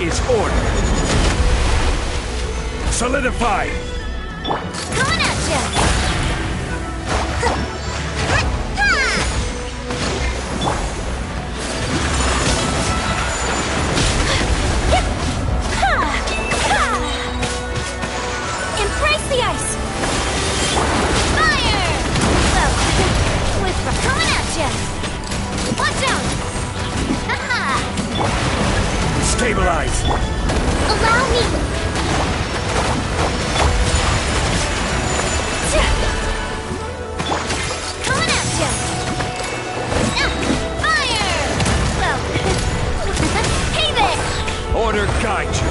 is order. Solidified. Coming at ya! Embrace the ice! Fire! Well, Whisper coming at ya! Watch out! Haha! Stabilize. Allow me! Coming at ya! Fire! Well, hey there! Order guide you.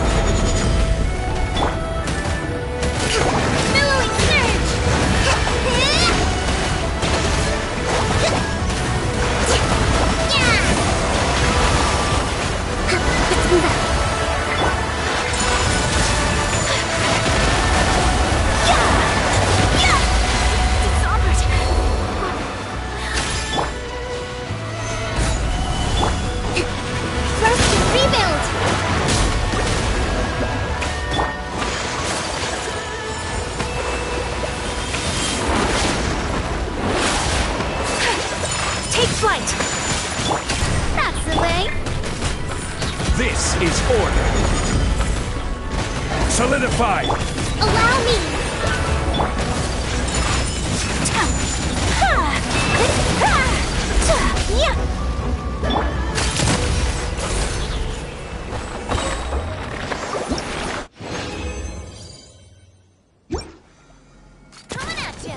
Billowing surge! Yeah! Let's move out. Flight! That's the way! This is order. Solidified. Allow me! Yeah! Coming at ya!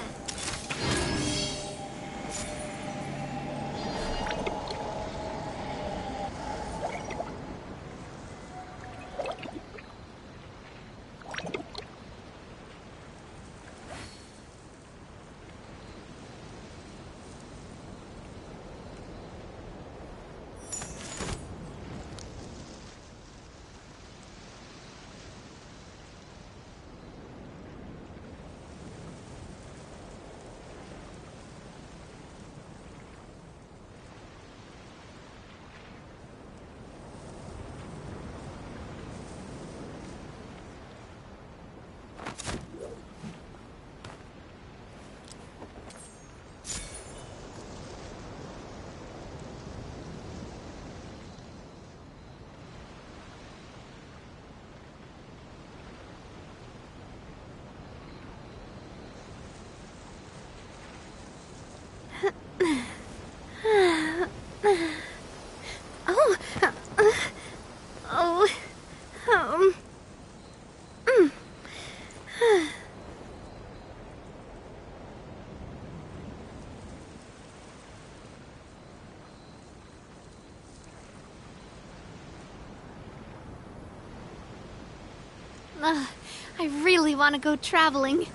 I really want to go traveling.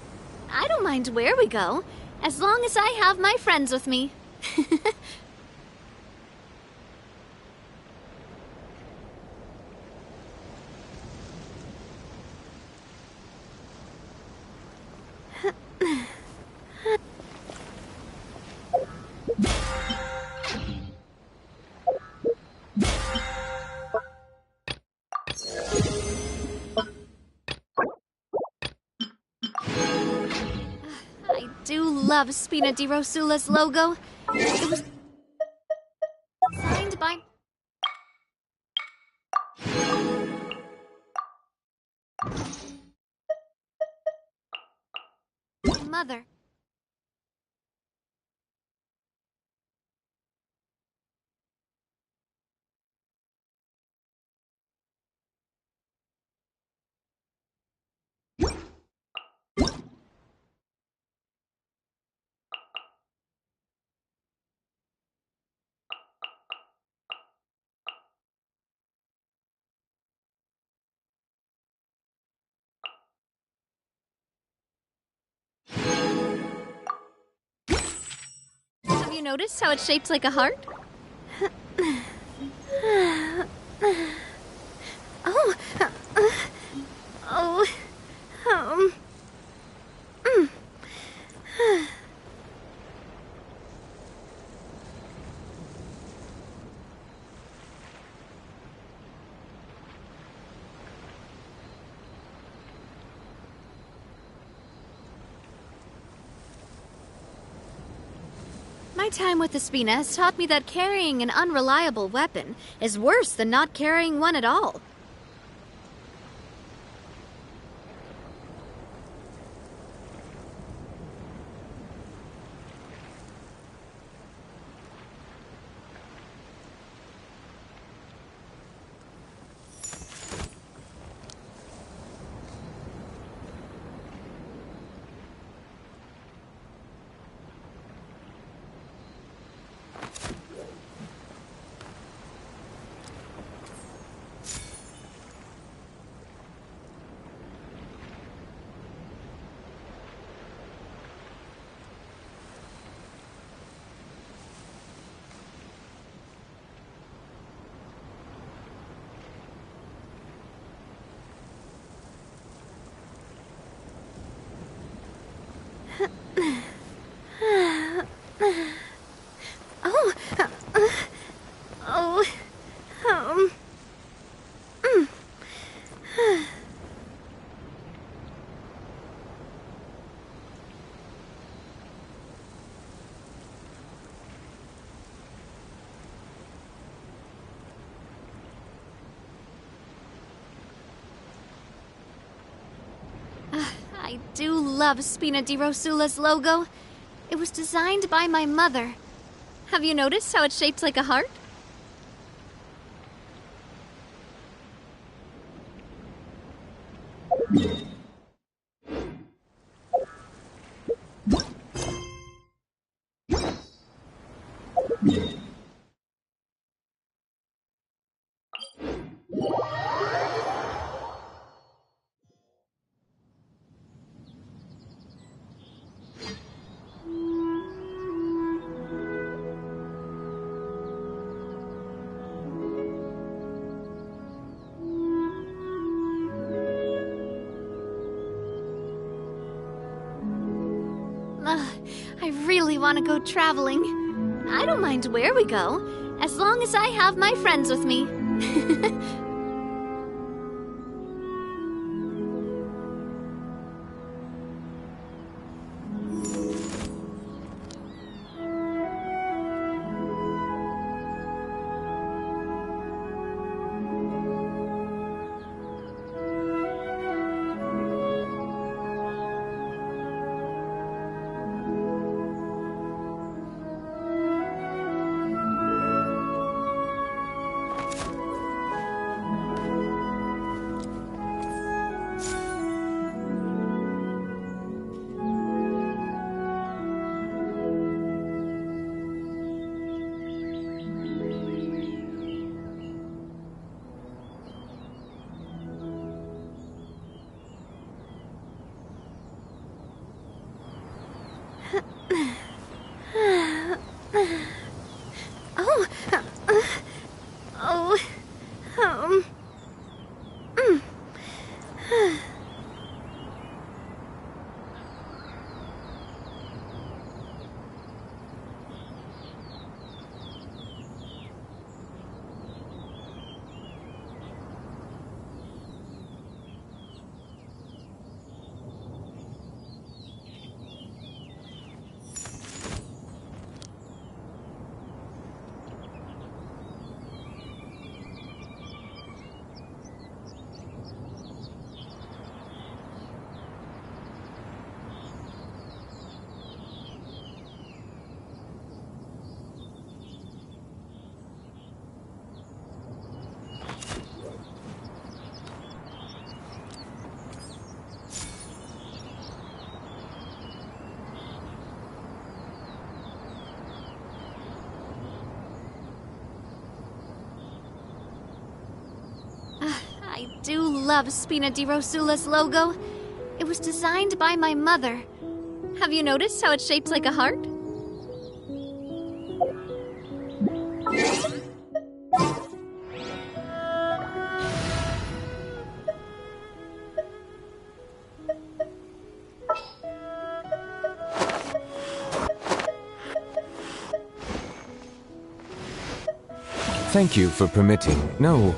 I don't mind where we go, as long as I have my friends with me. I do love Spina di Rosula's logo. It was signed by my mother. Have you noticed how it's shaped like a heart? Oh. Oh. My time with the Spina has taught me that carrying an unreliable weapon is worse than not carrying one at all. I do love Spina di Rosula's logo. It was designed by my mother. Have you noticed how it's shaped like a heart? I really want to go traveling. I don't mind where we go, as long as I have my friends with me. I do love Spina di Rosula's logo. It was designed by my mother. Have you noticed how it's shaped like a heart? Thank you for permitting. No.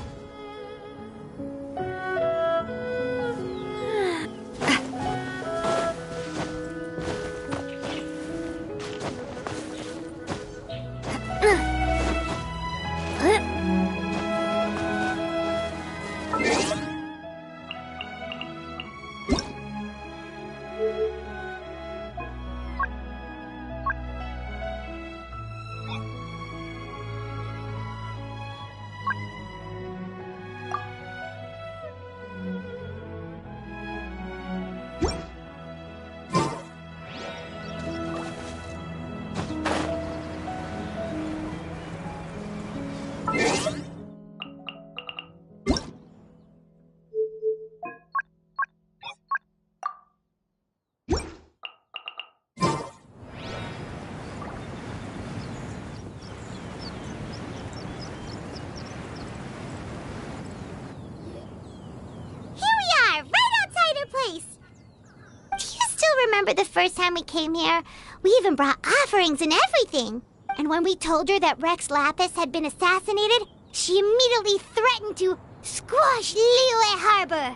remember the first time we came here? We even brought offerings and everything. And when we told her that Rex Lapis had been assassinated, she immediately threatened to squash Liyue Harbor.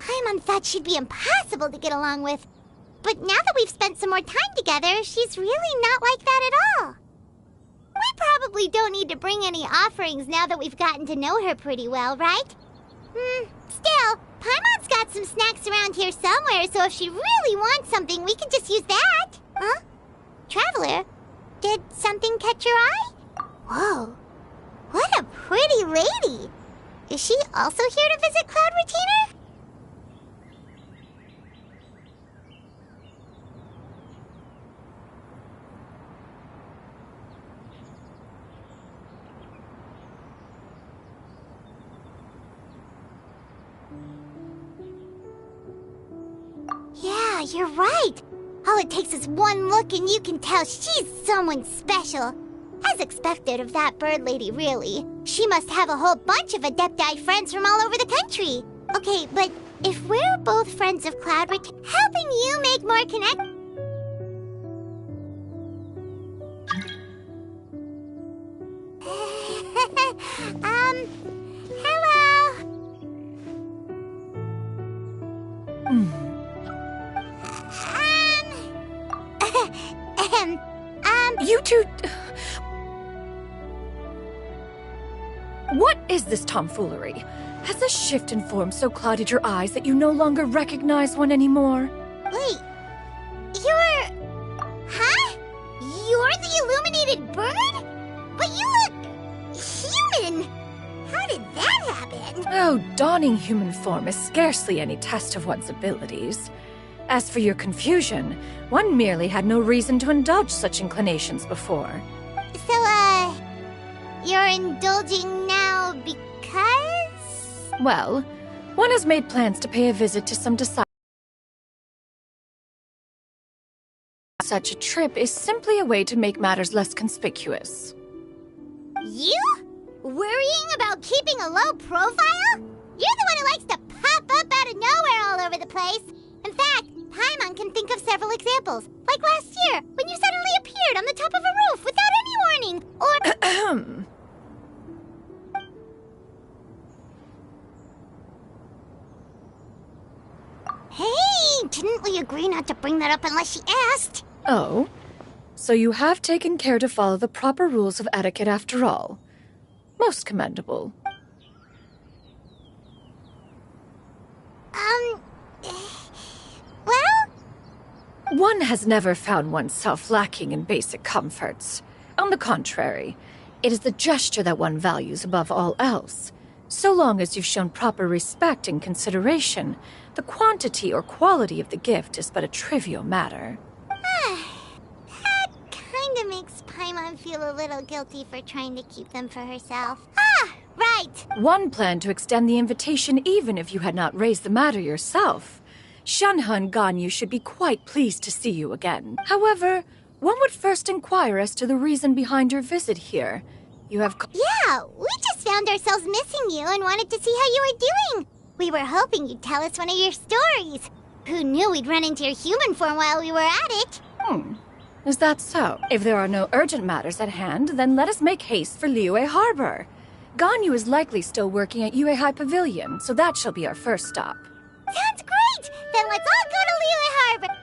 Paimon thought she'd be impossible to get along with. But now that we've spent some more time together, she's really not like that at all. We probably don't need to bring any offerings now that we've gotten to know her pretty well, right? Still, Paimon's got some snacks around here somewhere, so if she really wants something, we can just use that. Huh? Traveler, did something catch your eye? Whoa, what a pretty lady. Is she also here to visit Cloud Retainer? Yeah, you're right. All it takes is one look and you can tell she's someone special. As expected of that bird lady, really. She must have a whole bunch of Adepti friends from all over the country. Okay, but if we're both friends of Cloudrich, helping you make more connect... hello? You two... What is this tomfoolery? Has the shift in form so clouded your eyes that you no longer recognize one anymore? Wait, you're... Huh? You're the illuminated bird? But you look... human! How did that happen? Oh, donning human form is scarcely any test of one's abilities. As for your confusion, one merely had no reason to indulge such inclinations before. So, you're indulging now because... Well, one has made plans to pay a visit to some disciples. Such a trip is simply a way to make matters less conspicuous. You? Worrying about keeping a low profile? You're the one who likes to pop up out of nowhere all over the place. In fact, Paimon can think of several examples. Like last year, when you suddenly appeared on the top of a roof without any warning. Or... Hey, didn't we agree not to bring that up unless she asked? Oh? So you have taken care to follow the proper rules of etiquette after all. Most commendable. Well? One has never found oneself lacking in basic comforts. On the contrary, it is the gesture that one values above all else. So long as you've shown proper respect and consideration, the quantity or quality of the gift is but a trivial matter. That kinda makes Paimon feel a little guilty for trying to keep them for herself. Right! One planned to extend the invitation even if you had not raised the matter yourself. Shanhe and Ganyu should be quite pleased to see you again. However, one would first inquire as to the reason behind your visit here. You have... Yeah, we just found ourselves missing you and wanted to see how you were doing. We were hoping you'd tell us one of your stories. Who knew we'd run into your human form while we were at it? Is that so? If there are no urgent matters at hand, then let us make haste for Liyue Harbor. Ganyu is likely still working at Yuehai Pavilion, so that shall be our first stop. Sounds great! Then let's all go to Liyue Harbor!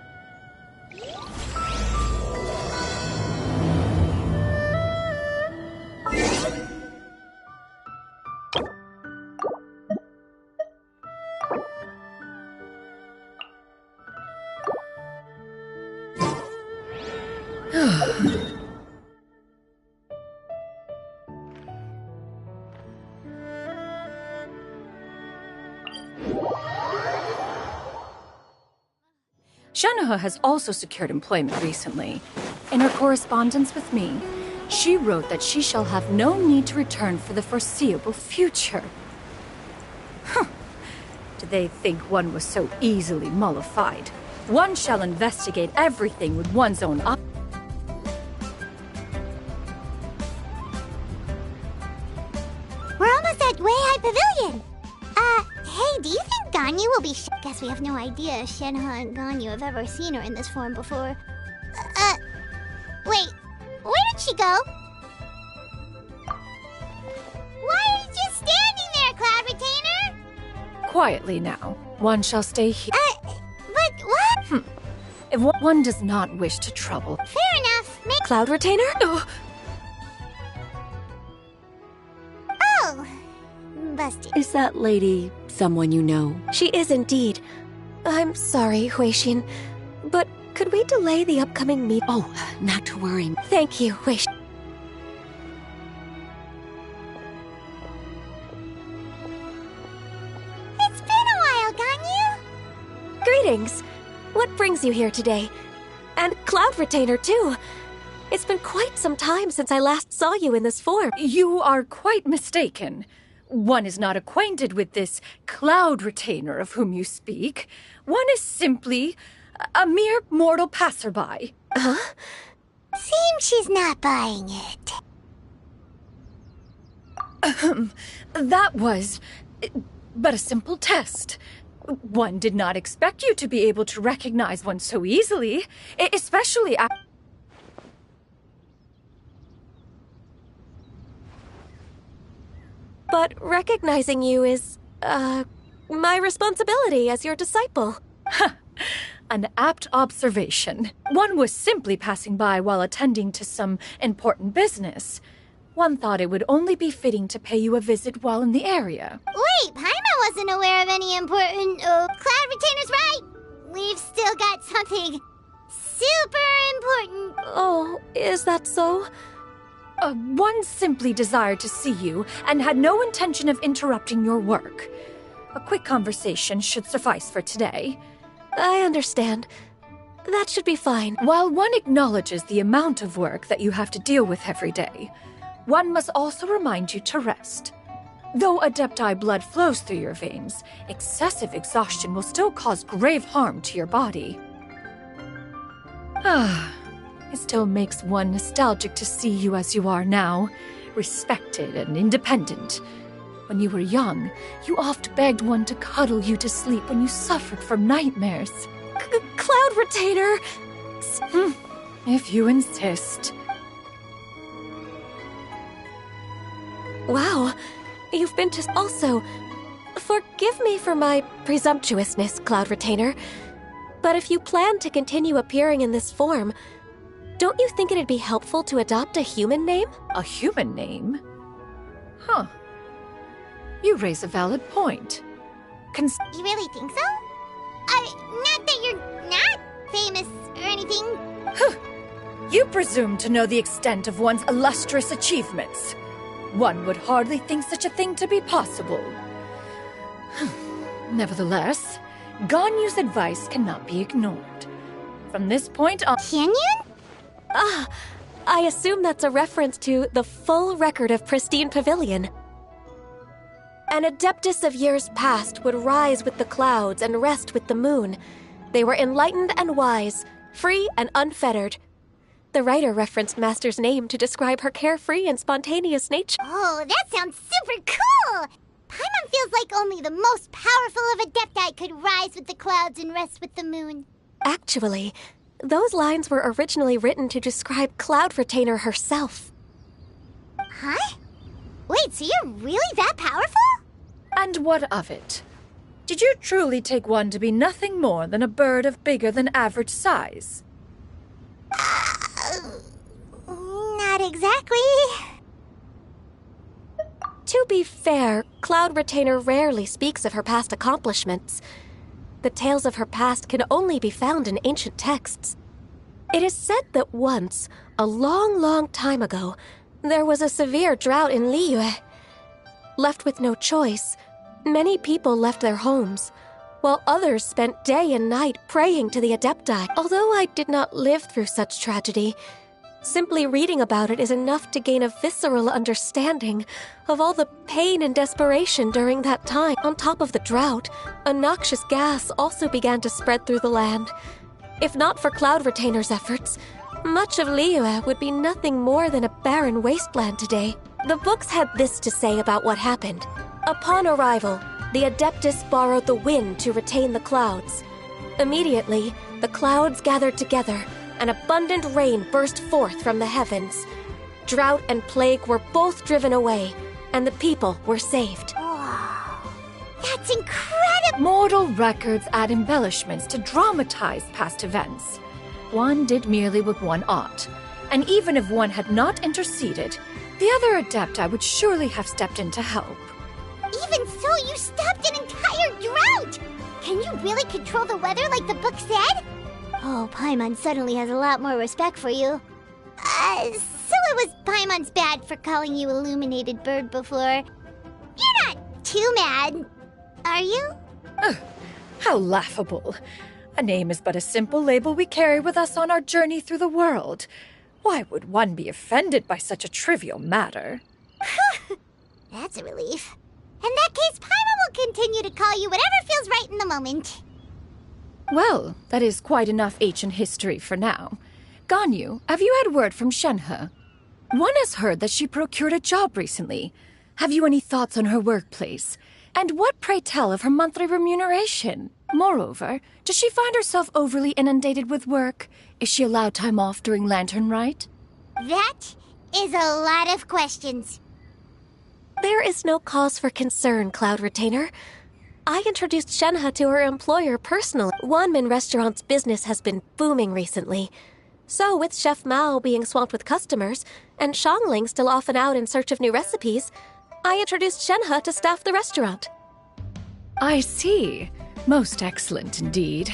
Shanhe has also secured employment recently. In her correspondence with me, she wrote that she shall have no need to return for the foreseeable future. Did they think one was so easily mollified? One shall investigate everything with one's own eyes. We're almost at Yuehai Pavilion. Hey, do you think Ganyu will be Guess we have no idea if Shenhe and Ganyu have ever seen her in this form before. Wait. Where did she go? Why are you just standing there, Cloud Retainer? Quietly now. One shall stay here. But what? If one does not wish to trouble. Fair enough. Cloud Retainer? Oh. Busted. Is that lady someone you know? She is indeed. I'm sorry, Huixin, but could we delay the upcoming meet? Oh, not to worry. Thank you, Huixin. It's been a while, Ganyu. Greetings. What brings you here today? And Cloud Retainer, too. It's been quite some time since I last saw you in this form. You are quite mistaken. One is not acquainted with this Cloud Retainer of whom you speak. One is simply a mere mortal passerby. Huh? Seems she's not buying it. That was but a simple test. One did not expect you to be able to recognize one so easily, especially after... But recognizing you is, my responsibility as your disciple. An apt observation. One was simply passing by while attending to some important business. One thought it would only be fitting to pay you a visit while in the area. Wait, Paimon wasn't aware of any important... Cloud Retainer's right. We've still got something super important. Oh, is that so? One simply desired to see you and had no intention of interrupting your work. A quick conversation should suffice for today. I understand. That should be fine. While one acknowledges the amount of work that you have to deal with every day, one must also remind you to rest. Though Adepti blood flows through your veins, excessive exhaustion will still cause grave harm to your body. It still makes one nostalgic to see you as you are now, respected and independent. When you were young, you oft begged one to cuddle you to sleep when you suffered from nightmares. Cloud Retainer! If you insist. Wow, you've been to... Also, forgive me for my presumptuousness, Cloud Retainer, but if you plan to continue appearing in this form, don't you think it'd be helpful to adopt a human name? A human name? Huh. You raise a valid point. You really think so? Not that you're not famous or anything. You presume to know the extent of one's illustrious achievements. One would hardly think such a thing to be possible. Nevertheless, Ganyu's advice cannot be ignored. From this point on... Canyon? I assume that's a reference to the full record of Pristine Pavilion. An Adeptus of years past would rise with the clouds and rest with the moon. They were enlightened and wise, free and unfettered. The writer referenced Master's name to describe her carefree and spontaneous nature. Oh, that sounds super cool! Paimon feels like only the most powerful of Adepti could rise with the clouds and rest with the moon. Actually, those lines were originally written to describe Cloud Retainer herself. Huh? Wait, so you're really that powerful? And what of it? Did you truly take one to be nothing more than a bird of bigger than average size? Not exactly. To be fair, Cloud Retainer rarely speaks of her past accomplishments. The tales of her past can only be found in ancient texts. It is said that once, a long, long time ago, there was a severe drought in Liyue. Left with no choice, many people left their homes, while others spent day and night praying to the Adepti. Although I did not live through such tragedy, simply reading about it is enough to gain a visceral understanding of all the pain and desperation during that time. On top of the drought, a noxious gas also began to spread through the land. If not for Cloud Retainer's efforts, much of Liyue would be nothing more than a barren wasteland today. The books had this to say about what happened. Upon arrival, the Adeptus borrowed the wind to retain the clouds. Immediately, the clouds gathered together, and abundant rain burst forth from the heavens. Drought and plague were both driven away, and the people were saved. That's incredible! Mortal records add embellishments to dramatize past events. One did merely what one ought, and even if one had not interceded, the other Adepti would surely have stepped in to help. Even so, you stopped an entire drought! Can you really control the weather like the book said? Oh, Paimon suddenly has a lot more respect for you. So it was Paimon's bad for calling you Illuminated Bird before. You're not too mad, are you? How laughable. A name is but a simple label we carry with us on our journey through the world. Why would one be offended by such a trivial matter? That's a relief. In that case, Paimon will continue to call you whatever feels right in the moment. Well, that is quite enough ancient history for now. Ganyu, have you had word from Shenhe? One has heard that she procured a job recently. Have you any thoughts on her workplace? And what, pray tell, of her monthly remuneration? Moreover, does she find herself overly inundated with work? Is she allowed time off during Lantern Rite? That is a lot of questions. There is no cause for concern, Cloud Retainer. I introduced Shenhe to her employer personally. Wanmin Restaurant's business has been booming recently. So, with Chef Mao being swamped with customers, and Shangling still off and out in search of new recipes, I introduced Shenhe to staff the restaurant. I see. Most excellent indeed.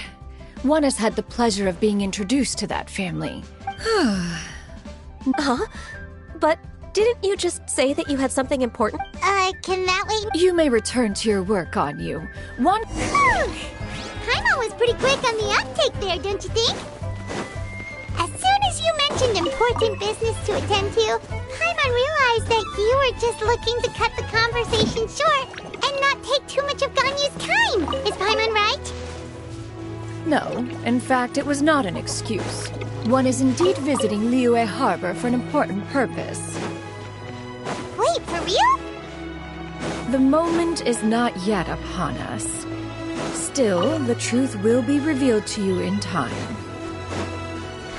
One has had the pleasure of being introduced to that family. Huh? But didn't you just say that you had something important? Can that wait? You may return to your work, Ganyu. One... Paimon was pretty quick on the uptake there, don't you think? As soon as you mentioned important business to attend to, Paimon realized that you were just looking to cut the conversation short and not take too much of Ganyu's time. Is Paimon right? No, in fact, it was not an excuse. One is indeed visiting Liyue Harbor for an important purpose. Wait, for real? The moment is not yet upon us. Still, the truth will be revealed to you in time.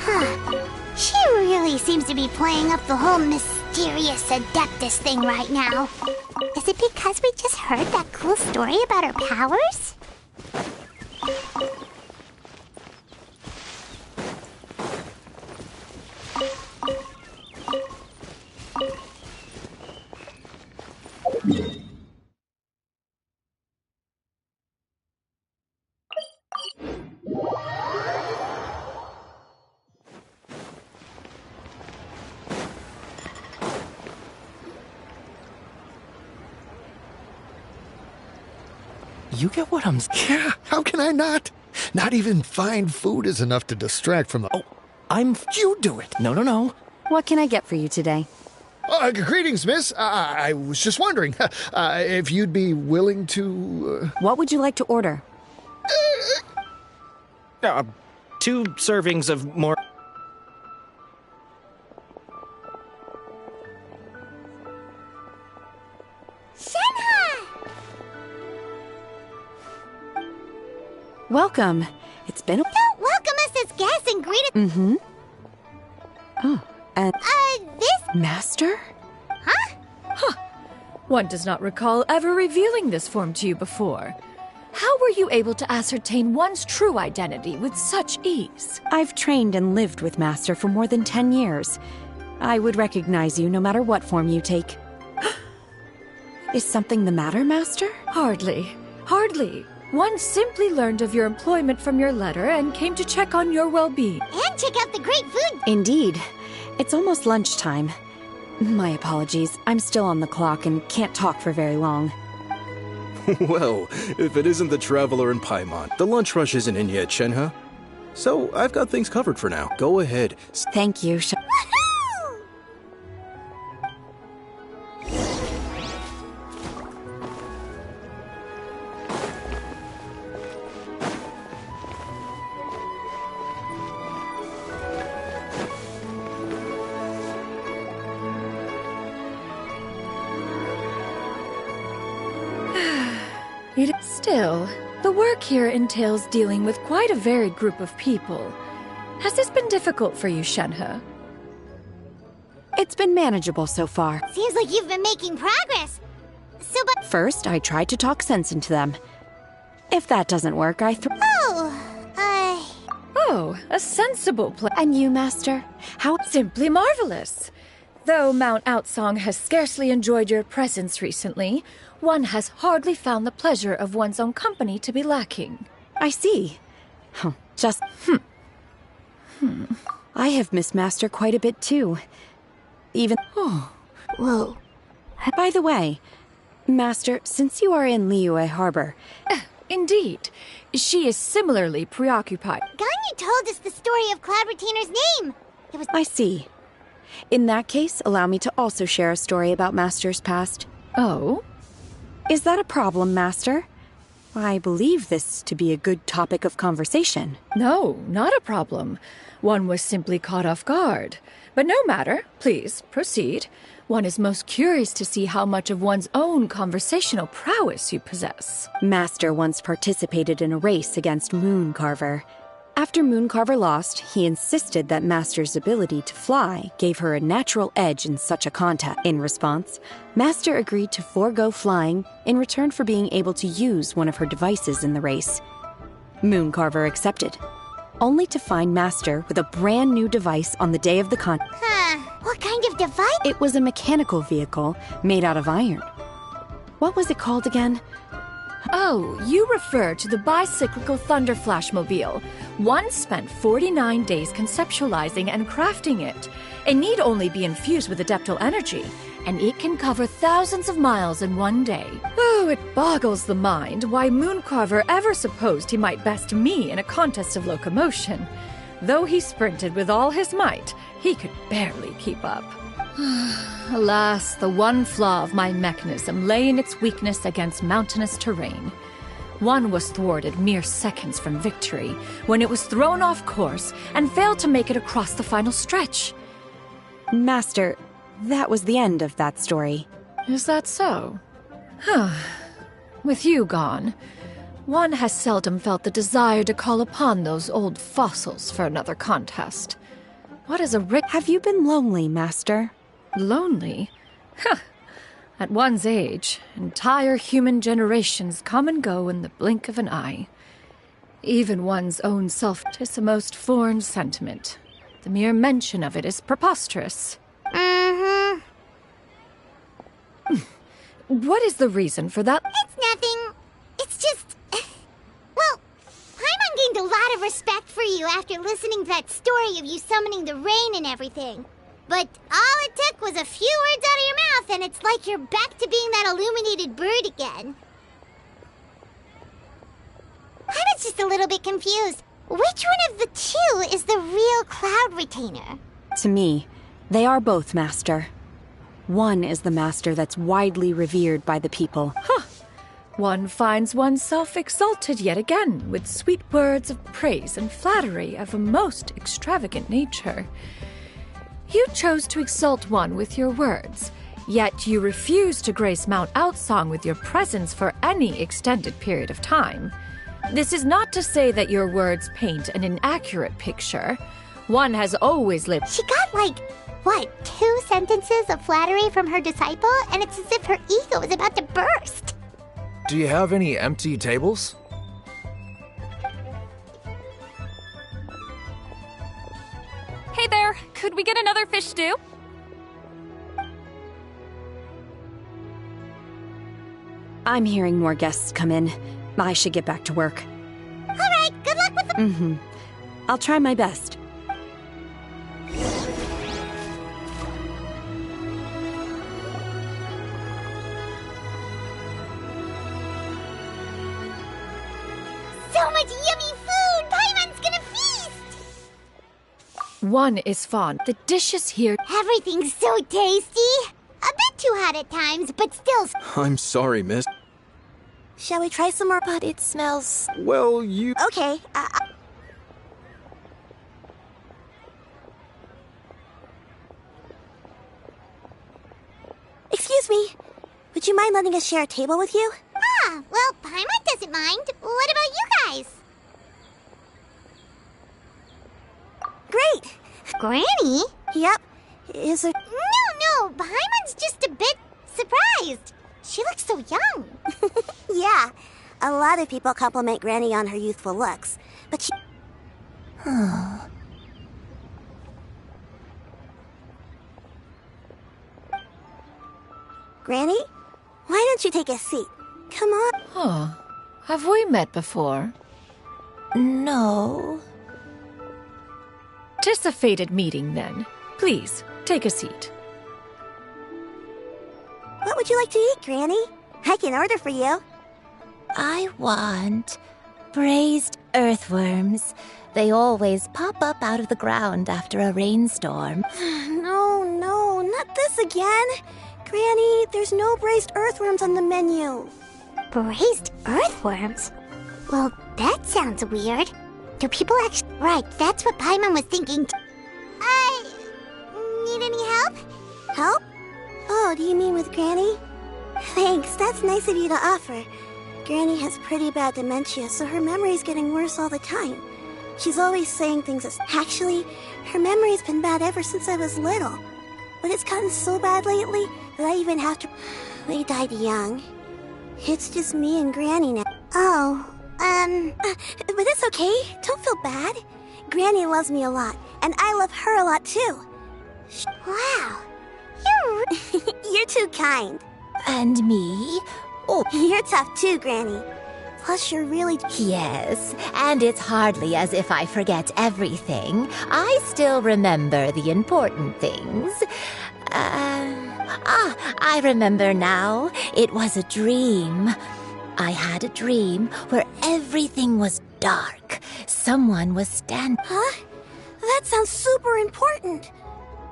Huh. She really seems to be playing up the whole mysterious Adeptus thing right now. Is it because we just heard that cool story about her powers? You get what I'm... Yeah, how can I not? Not even fine food is enough to distract from the... Oh, You do it! No. What can I get for you today? Greetings, miss. I was just wondering if you'd be willing to... What would you like to order? 2 servings of more... Shenhe! Welcome. It's been a... Don't welcome us as guests and greet us... Mm-hmm. Oh, and... this... Master? Huh? One does not recall ever revealing this form to you before. How were you able to ascertain one's true identity with such ease? I've trained and lived with Master for more than 10 years. I would recognize you no matter what form you take. Is something the matter, Master? Hardly. One simply learned of your employment from your letter and came to check on your well-being. And check out the great food... Indeed. It's almost lunchtime. My apologies. I'm still on the clock and can't talk for very long. Well, if it isn't the Traveler in Paimon, the lunch rush isn't in yet, Shenhe. So, I've got things covered for now. Go ahead. Thank you, Woohoo! Still, the work here entails dealing with quite a varied group of people. Has this been difficult for you, Shenhe? It's been manageable so far. Seems like you've been making progress. But First, I tried to talk sense into them. If that doesn't work, Oh, a sensible plan. And you, Master? How? Simply marvelous. Though Mount Outsong has scarcely enjoyed your presence recently, one has hardly found the pleasure of one's own company to be lacking. I see. I have missed Master quite a bit, too. Even... Whoa. By the way, Master, since you are in Liyue Harbor... Indeed. She is similarly preoccupied. Ganyu told us the story of Cloud Retainer's name. It was... I see. In that case, allow me to also share a story about Master's past. Oh? Is that a problem, Master? I believe this to be a good topic of conversation. No, not a problem. One was simply caught off guard. But no matter. Please, proceed. One is most curious to see how much of one's own conversational prowess you possess. Master once participated in a race against Mooncarver. After Mooncarver lost, he insisted that Master's ability to fly gave her a natural edge in such a contest. In response, Master agreed to forego flying in return for being able to use one of her devices in the race. Mooncarver accepted, only to find Master with a brand new device on the day of the contest. What kind of device? It was a mechanical vehicle made out of iron. What was it called again? Oh, you refer to the bicyclical Thunder Flashmobile. One spent 49 days conceptualizing and crafting it. It need only be infused with adeptal energy, and it can cover thousands of miles in one day. Oh, it boggles the mind why Mooncarver ever supposed he might best me in a contest of locomotion. Though he sprinted with all his might, he could barely keep up. Alas, the one flaw of my mechanism lay in its weakness against mountainous terrain. One was thwarted mere seconds from victory, when it was thrown off course and failed to make it across the final stretch. Master, that was the end of that story. Is that so? With you gone, one has seldom felt the desire to call upon those old fossils for another contest. What is a Have you been lonely, Master? Lonely? At one's age, entire human generations come and go in the blink of an eye. Even one's own self is a most foreign sentiment. The mere mention of it is preposterous. What is the reason for that? It's nothing. It's just... Well, Paimon gained a lot of respect for you after listening to that story of you summoning the rain and everything. But all it took was a few words out of your mouth, and it's like you're back to being that illuminated bird again. I was just a little bit confused. Which one of the two is the real Cloud Retainer? To me, they are both, Master. One is the Master that's widely revered by the people. One finds oneself exalted yet again with sweet words of praise and flattery of a most extravagant nature. You chose to exalt one with your words, yet you refuse to grace Mount Outsong with your presence for any extended period of time. This is not to say that your words paint an inaccurate picture. One has always lived... She got, 2 sentences of flattery from her disciple, and it's as if her ego is about to burst. Do you have any empty tables? Hey there, could we get another fish stew? I'm hearing more guests come in. I should get back to work. All right, good luck with the... I'll try my best. So much yummy food! Paimon's gonna feast! One is fond. The dishes here... Everything's so tasty! A bit too hot at times, but still... I'm sorry, miss. Shall we try some more? But it smells... Well, you... Okay, Excuse me. Would you mind letting us share a table with you? Ah, Well, Paimon doesn't mind. What about you guys? Great! Granny? Yep. Is it? No, Paimon's just a bit surprised. She looks so young. Yeah. A lot of people compliment Granny on her youthful looks, but she... Granny? Why don't you take a seat? Come on. Huh. Have we met before? No. Tis a fated meeting, then. Please, take a seat. What would you like to eat, Granny? I can order for you. I want braised earthworms. They always pop up out of the ground after a rainstorm. No, not this again. Granny, there's no braised earthworms on the menu. Braised earthworms? Well, that sounds weird. Do people actually... Right, that's what Paimon was thinking. Need any help? Help? Oh, do you mean with Granny? Thanks, that's nice of you to offer. Granny has pretty bad dementia, so her memory's getting worse all the time. She's always saying things as... Actually, her memory's been bad ever since I was little. But it's gotten so bad lately that I even have to... We died young. It's just me and Granny now. Oh, but it's okay. Don't feel bad. Granny loves me a lot, and I love her a lot too. Wow. You're too kind. And me? Oh, you're tough too, Granny. Plus, you're really... Yes, and it's hardly as if I forget everything. I still remember the important things. I remember now. It was a dream. I had a dream where everything was dark. Someone was standing... Huh? That sounds super important.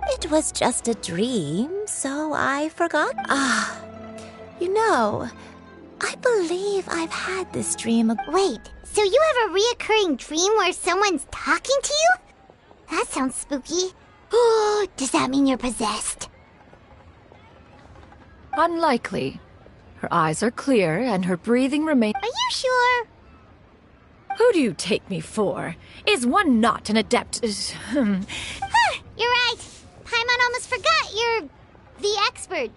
It was just a dream, so I forgot. You know, I believe I've had this dream. Wait, so you have a reoccurring dream where someone's talking to you? That sounds spooky. Oh, does that mean you're possessed? Unlikely. Her eyes are clear and her breathing remains... Are you sure? Who do you take me for? Is one not an adept? You're right. Paimon almost forgot you're the expert. In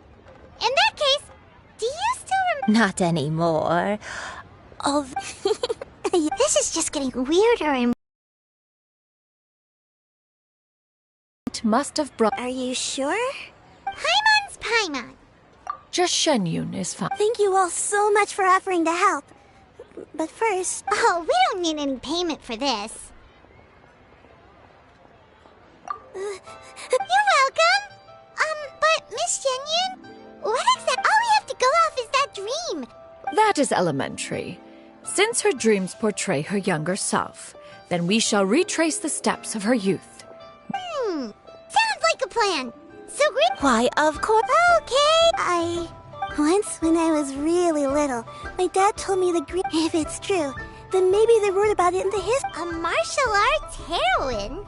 that case, do you still remember? Not anymore. Oh, this is just getting weirder and... It must have brought... Are you sure? Paimon's Paimon. Just Shenyun is fine. Thank you all so much for offering to help. But first... Oh, we don't need any payment for this. You're welcome. But Miss Shenyun, what exactly... All we have to go off is that dream. That is elementary. Since her dreams portray her younger self, then we shall retrace the steps of her youth. Sounds like a plan. So great. Why, of course. Okay. Once, when I was really little, my dad told me if it's true, then maybe they wrote about it in the history. A martial arts heroine?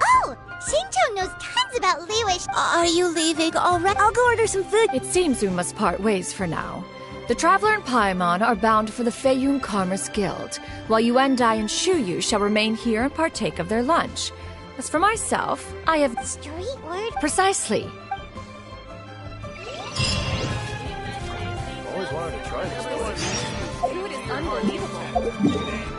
Oh, Shinjo knows tons about Liwish. Are you leaving already? I'll go order some food. It seems we must part ways for now. The Traveler and Paimon are bound for the Feiyun Commerce Guild, while Yuendai and Shuyu shall remain here and partake of their lunch. As for myself, I have... Street word? Precisely. Always wanted to try this. Food is unbelievable.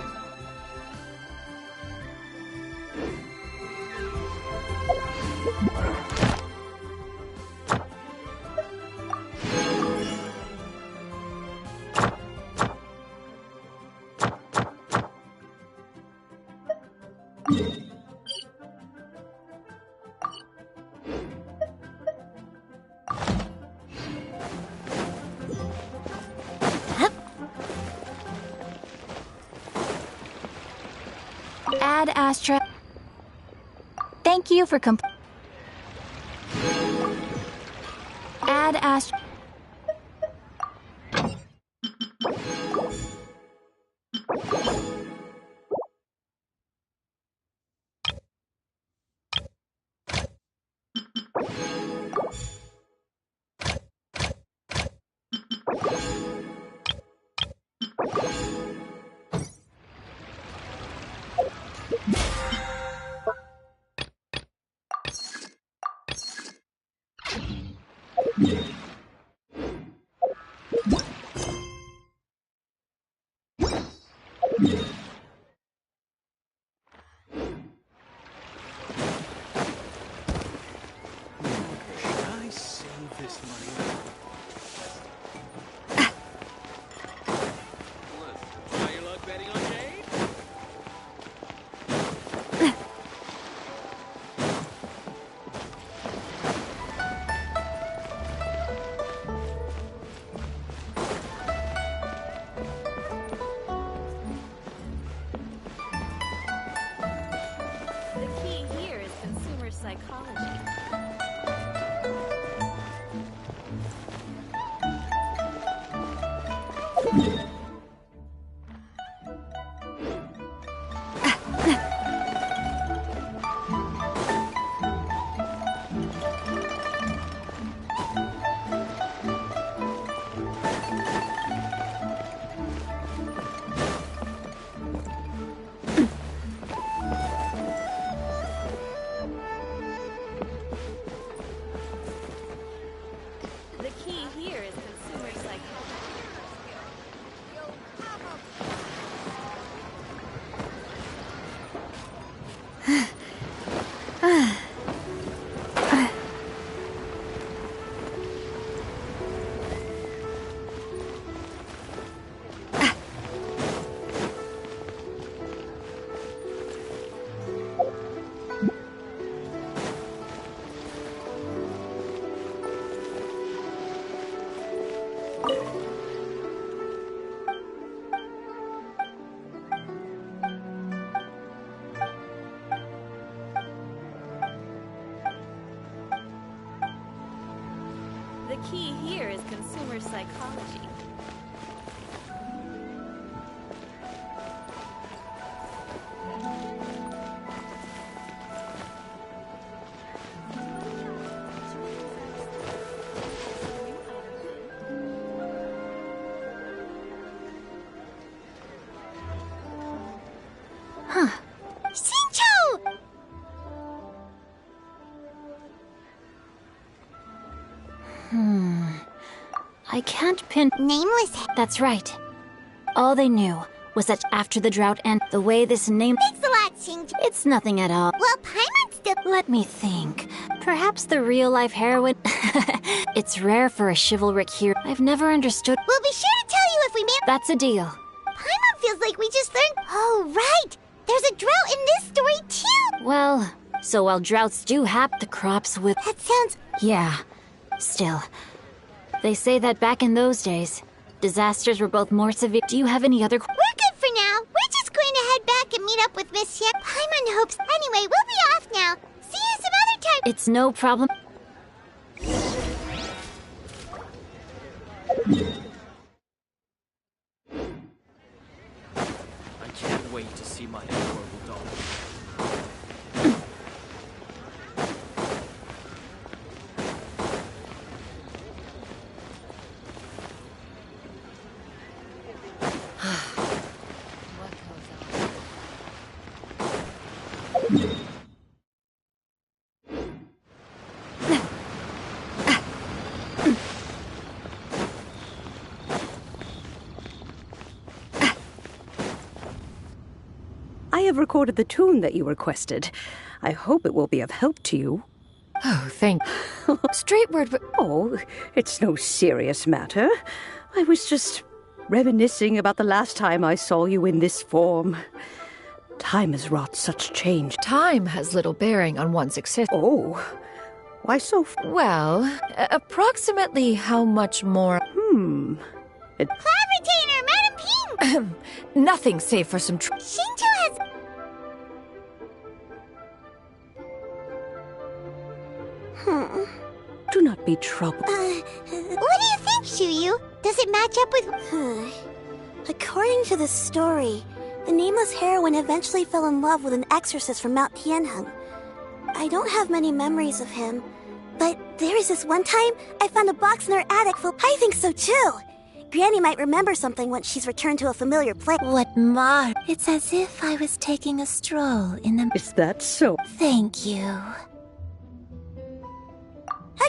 Ad Astra. Thank you for Ad Astra. Should I save this money? Try your luck betting on Jade? The key here is consumer psychology. The key here is consumer psychology. The key here is consumer psychology. Shincho! I can't pin. Nameless. That's right. All they knew was that after the drought and the way this name. Thanks a lot, Shincho. It's nothing at all. Well, Paimon's still. Let me think. Perhaps the real life heroine. It's rare for a chivalric hero. I've never understood. We'll be sure to tell you if we meet. That's a deal. Paimon feels like we just learned. Oh, right. There's a drought in this story, too. Well, so while droughts do happen, the crops with. That sounds. Yeah. Still. They say that back in those days, disasters were both more severe. Do you have any other? We're good for now. We're just going to head back and meet up with Miss Shep. Paimon hopes. Anyway, we'll be off now. See you some other time. It's no problem. I can't wait to see my adorable doll. I have recorded the tune that you requested. I hope it will be of help to you. Oh, thank you. Straight word. Oh, it's no serious matter. I was just reminiscing about the last time I saw you in this form. Time has wrought such change. Time has little bearing on one's existence. Oh, why so? Well, approximately how much more? Cloud Retainer, Madam Ping! Nothing save for some. Shinto has. Do not be troubled. What do you think, Shuyu? Does it match up with. According to the story, the nameless heroine eventually fell in love with an exorcist from Mount Tianheng. I don't have many memories of him, but there was this one time I found a box in her attic full. I think so too. Granny might remember something once she's returned to a familiar place. What mar? It's as if I was taking a stroll in the. Is that so? Thank you.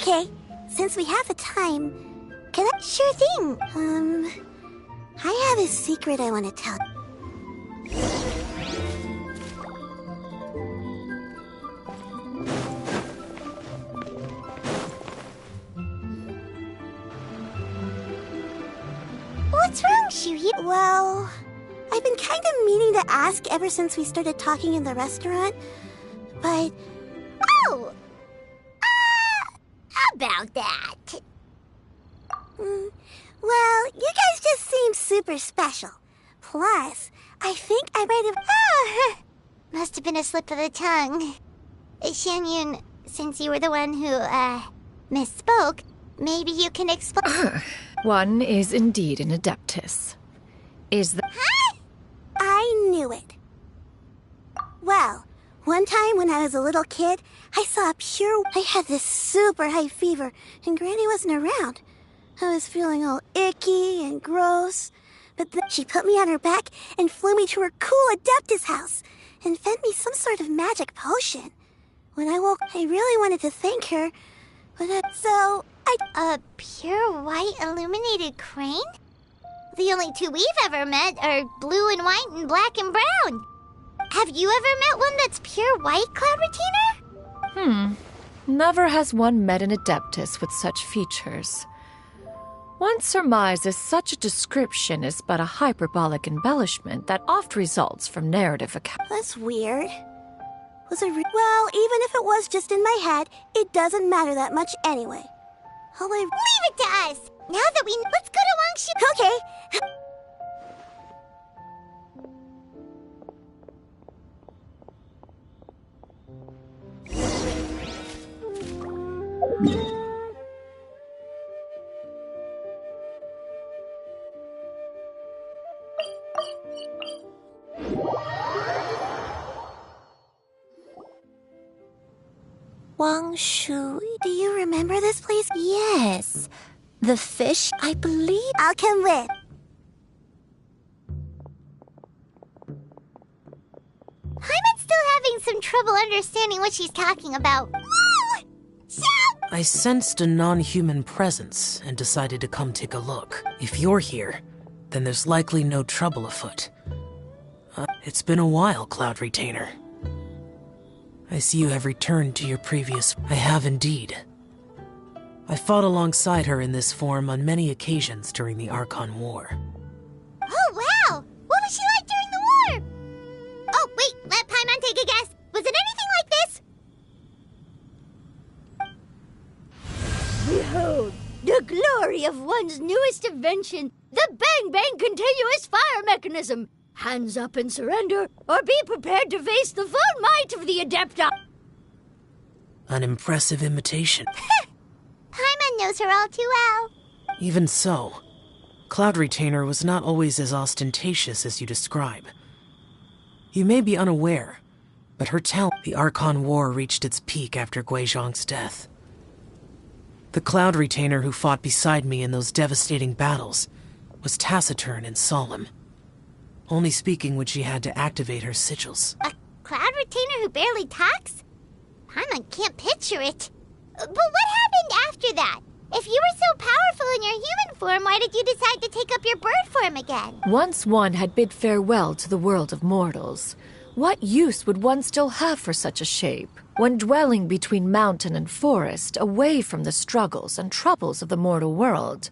Okay, since we have the time, can I? Sure thing. I have a secret I want to tell. What's wrong, Shuyi? Well, I've been kind of meaning to ask ever since we started talking in the restaurant, but... Oh! About that. Well, you guys just seem super special. Plus, I think I might have... Oh! Must have been a slip of the tongue. Xianyun, since you were the one who, misspoke, maybe you can explain... One is indeed an Adeptus. Is the... Huh? I knew it. Well, one time when I was a little kid, I saw a pure... I had this super high fever, and Granny wasn't around. I was feeling all icky and gross. But then she put me on her back and flew me to her cool Adeptus house and fed me some sort of magic potion. When I woke, I really wanted to thank her, but A pure white illuminated crane? The only two we've ever met are blue and white and black and brown. Have you ever met one that's pure white, Cloud Retainer? Never has one met an Adeptus with such features. One surmises such a description is but a hyperbolic embellishment that oft results from narrative accounts. That's weird. Was it well, even if it was just in my head, it doesn't matter that much anyway. Leave it to us! Now that we... Let's go to Wangshu... Okay. Wangshu. Do you remember this place? Yes. The fish, I believe. I'll come with. Paimon's still having some trouble understanding what she's talking about. I sensed a non-human presence and decided to come take a look. If you're here, then there's likely no trouble afoot. It's been a while, Cloud Retainer. I see you have returned to your previous... I have indeed. I fought alongside her in this form on many occasions during the Archon War. Oh, wow! What was she like during the war? Oh, wait, let Paimon take a guess. Was it anything like this? Behold, the glory of one's newest invention, the Bang Bang Continuous Fire Mechanism. Hands up and surrender, or be prepared to face the full might of the Adepta. An impressive imitation. Paimon knows her all too well. Even so, Cloud Retainer was not always as ostentatious as you describe. You may be unaware, but her talent... The Archon War reached its peak after Guizhong's death. The Cloud Retainer who fought beside me in those devastating battles was taciturn and solemn, only speaking when she had to activate her sigils. A Cloud Retainer who barely talks? Paimon can't picture it. But what happened after that? If you were so powerful in your human form, why did you decide to take up your bird form again? Once one had bid farewell to the world of mortals, what use would one still have for such a shape? When dwelling between mountain and forest, away from the struggles and troubles of the mortal world,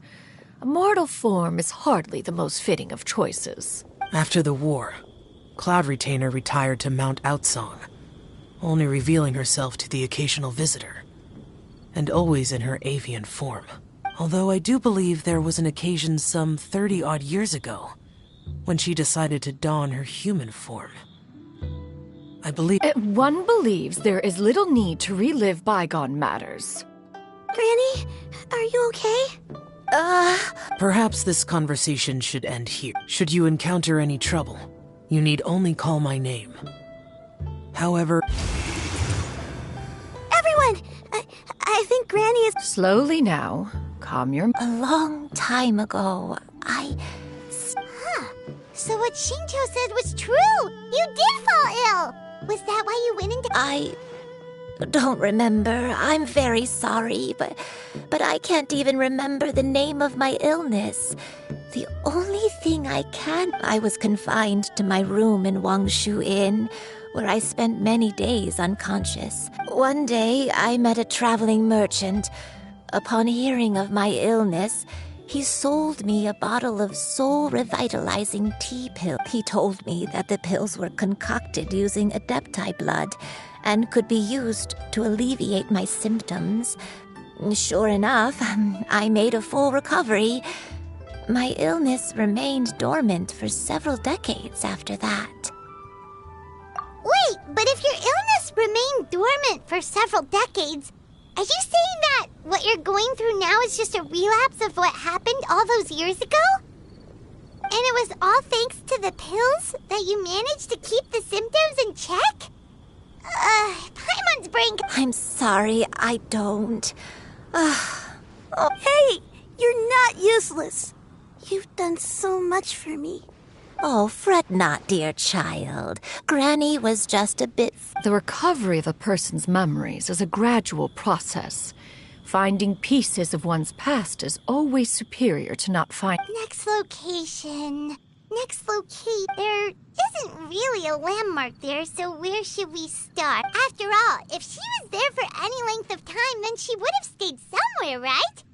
a mortal form is hardly the most fitting of choices. After the war, Cloud Retainer retired to Mount Outsong, only revealing herself to the occasional visitor, and always in her avian form. Although I do believe there was an occasion some 30-odd years ago, when she decided to don her human form. I believe... One believes there is little need to relive bygone matters. Granny, are you okay? Perhaps this conversation should end here. Should you encounter any trouble, you need only call my name. However... Everyone! I think Granny is... Slowly now. Calm your... A long time ago, So what Shinto said was true! You did fall ill! Was that why you went into... don't remember. I'm very sorry, but I can't even remember the name of my illness. The only thing I was confined to my room in Wangshu Inn, where I spent many days unconscious. One day, I met a traveling merchant. Upon hearing of my illness, he sold me a bottle of soul-revitalizing tea pill. He told me that the pills were concocted using adepti blood and could be used to alleviate my symptoms. Sure enough, I made a full recovery. My illness remained dormant for several decades after that. Wait, but if your illness remained dormant for several decades, are you saying that what you're going through now is just a relapse of what happened all those years ago? And it was all thanks to the pills that you managed to keep the symptoms in check? Paimon's brain... I'm sorry, I don't. Hey, you're not useless. You've done so much for me. Oh, fret not, dear child. Granny was just a bit... The recovery of a person's memories is a gradual process. Finding pieces of one's past is always superior to not finding... Next location. There isn't really a landmark there, so where should we start? After all, if she was there for any length of time, then she would have stayed somewhere, right?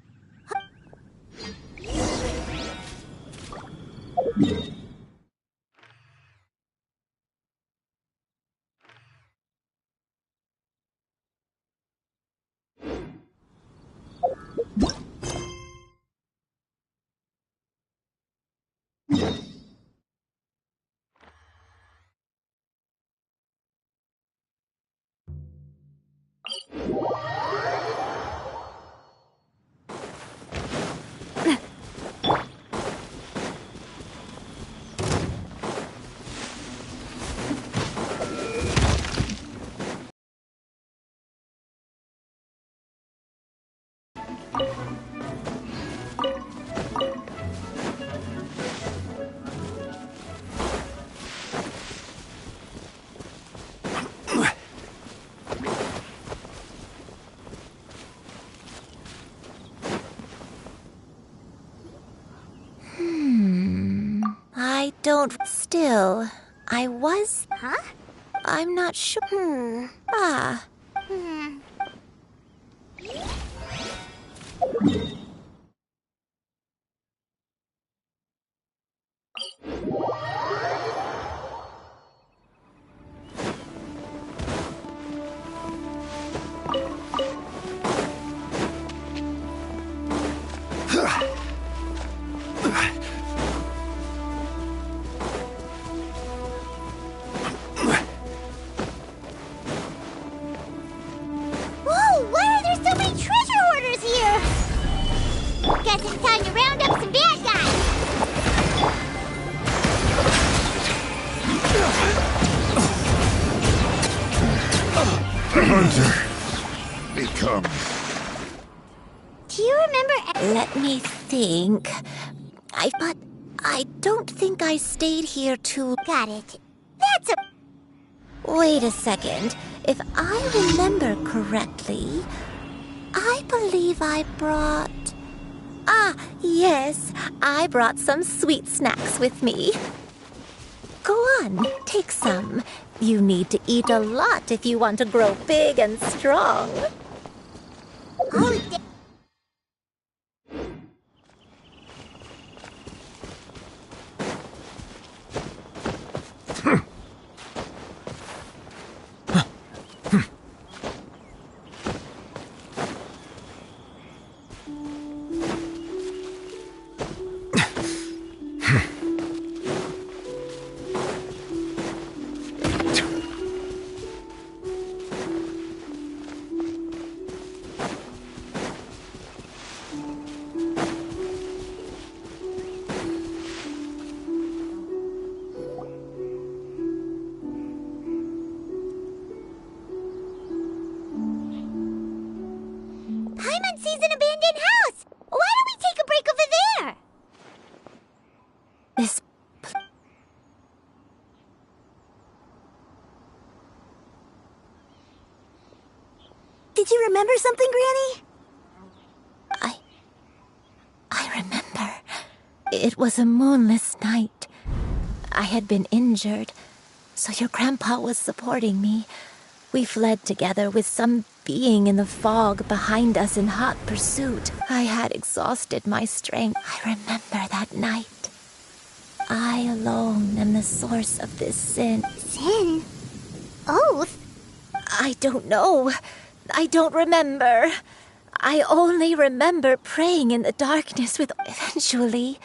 I don't... Still, I was... Huh? I'm not sure. Whoa, why are there so many treasure hoarders here? Guess it's time to round up some bad guys. The hunter. It comes. Do you remember... Let me think. But I don't think I stayed here too... Got it. That's a... Wait a second. If I remember correctly, I believe I brought... yes. I brought some sweet snacks with me. Go on, take some. You need to eat a lot if you want to grow big and strong. Did you remember something, Granny? I remember. It was a moonless night. I had been injured, so your grandpa was supporting me. We fled together with some being in the fog behind us in hot pursuit. I had exhausted my strength. I remember that night. I alone am the source of this sin. Sin? Oath? I don't know. I don't remember. I only remember praying in the darkness with... Eventually,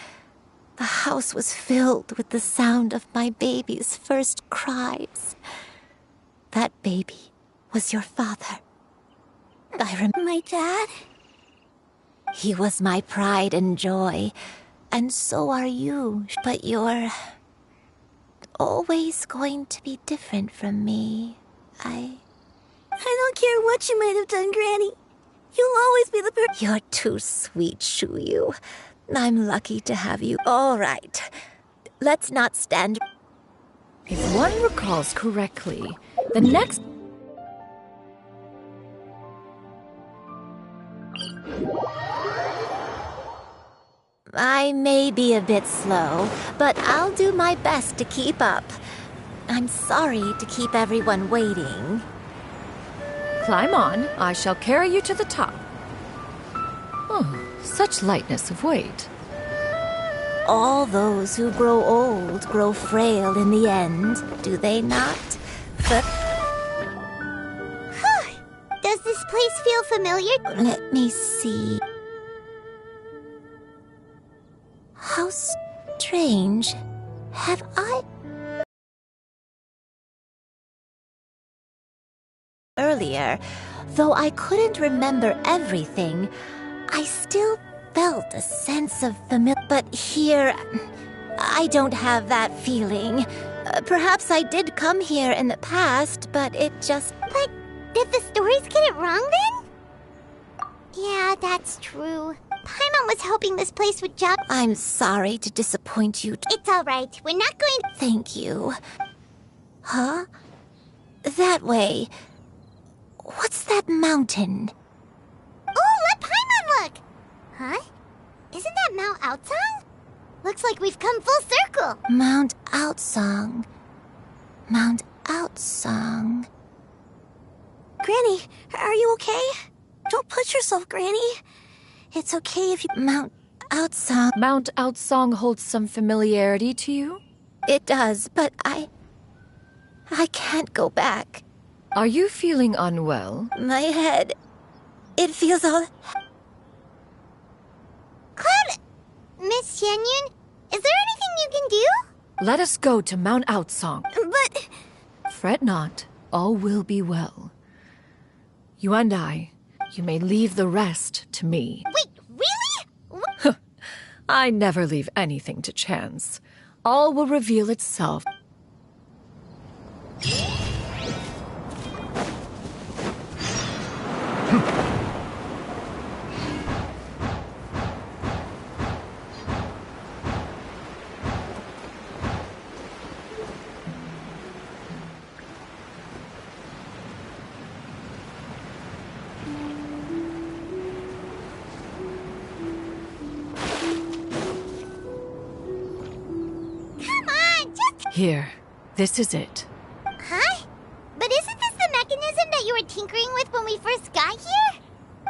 the house was filled with the sound of my baby's first cries. That baby was your father. I remember... My dad? He was my pride and joy, and so are you. But you're always going to be different from me. I don't care what you might have done, Granny. You'll always be the person. You're too sweet, Shuyu. I'm lucky to have you. All right. Let's not stand... If one recalls correctly, the next... I may be a bit slow, but I'll do my best to keep up. I'm sorry to keep everyone waiting. Climb on. I shall carry you to the top. Oh, such lightness of weight. All those who grow old grow frail in the end, do they not? Does this place feel familiar? Let me see. How strange. Have I... Earlier, though I couldn't remember everything, I still felt a sense of familiar. But here, I don't have that feeling. Perhaps I did come here in the past, but it just... But did the stories get it wrong then? Yeah, that's true. Paimon was hoping this place would jump. I'm sorry to disappoint you. It's all right. We're not going... Thank you. Huh? That way. What's that mountain? Oh, let Paimon look! Huh? Isn't that Mount Outsong? Looks like we've come full circle. Mount Outsong. Mount Outsong. Granny, are you okay? Don't push yourself, Granny. It's okay if you... Mount Outsong. Mount Outsong holds some familiarity to you? It does, but I can't go back. Are you feeling unwell? My head... It feels all... Cloud... Miss Xianyun, is there anything you can do? Let us go to Mount Outsong. But... Fret not. All will be well. You and you may leave the rest to me. Wait, really? I never leave anything to chance. All will reveal itself. Here, this is it. Huh? But isn't this the mechanism that you were tinkering with when we first got here?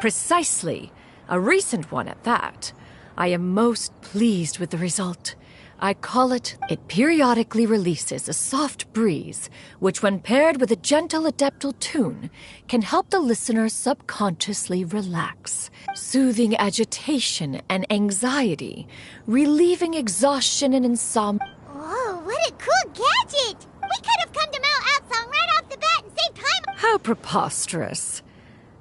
Precisely. A recent one at that. I am most pleased with the result. I call it... It periodically releases a soft breeze, which when paired with a gentle adeptal tune, can help the listener subconsciously relax, soothing agitation and anxiety, relieving exhaustion and insomnia. Whoa, what a cool gadget! We could have come to Mount Outsong right off the bat and saved time. How preposterous.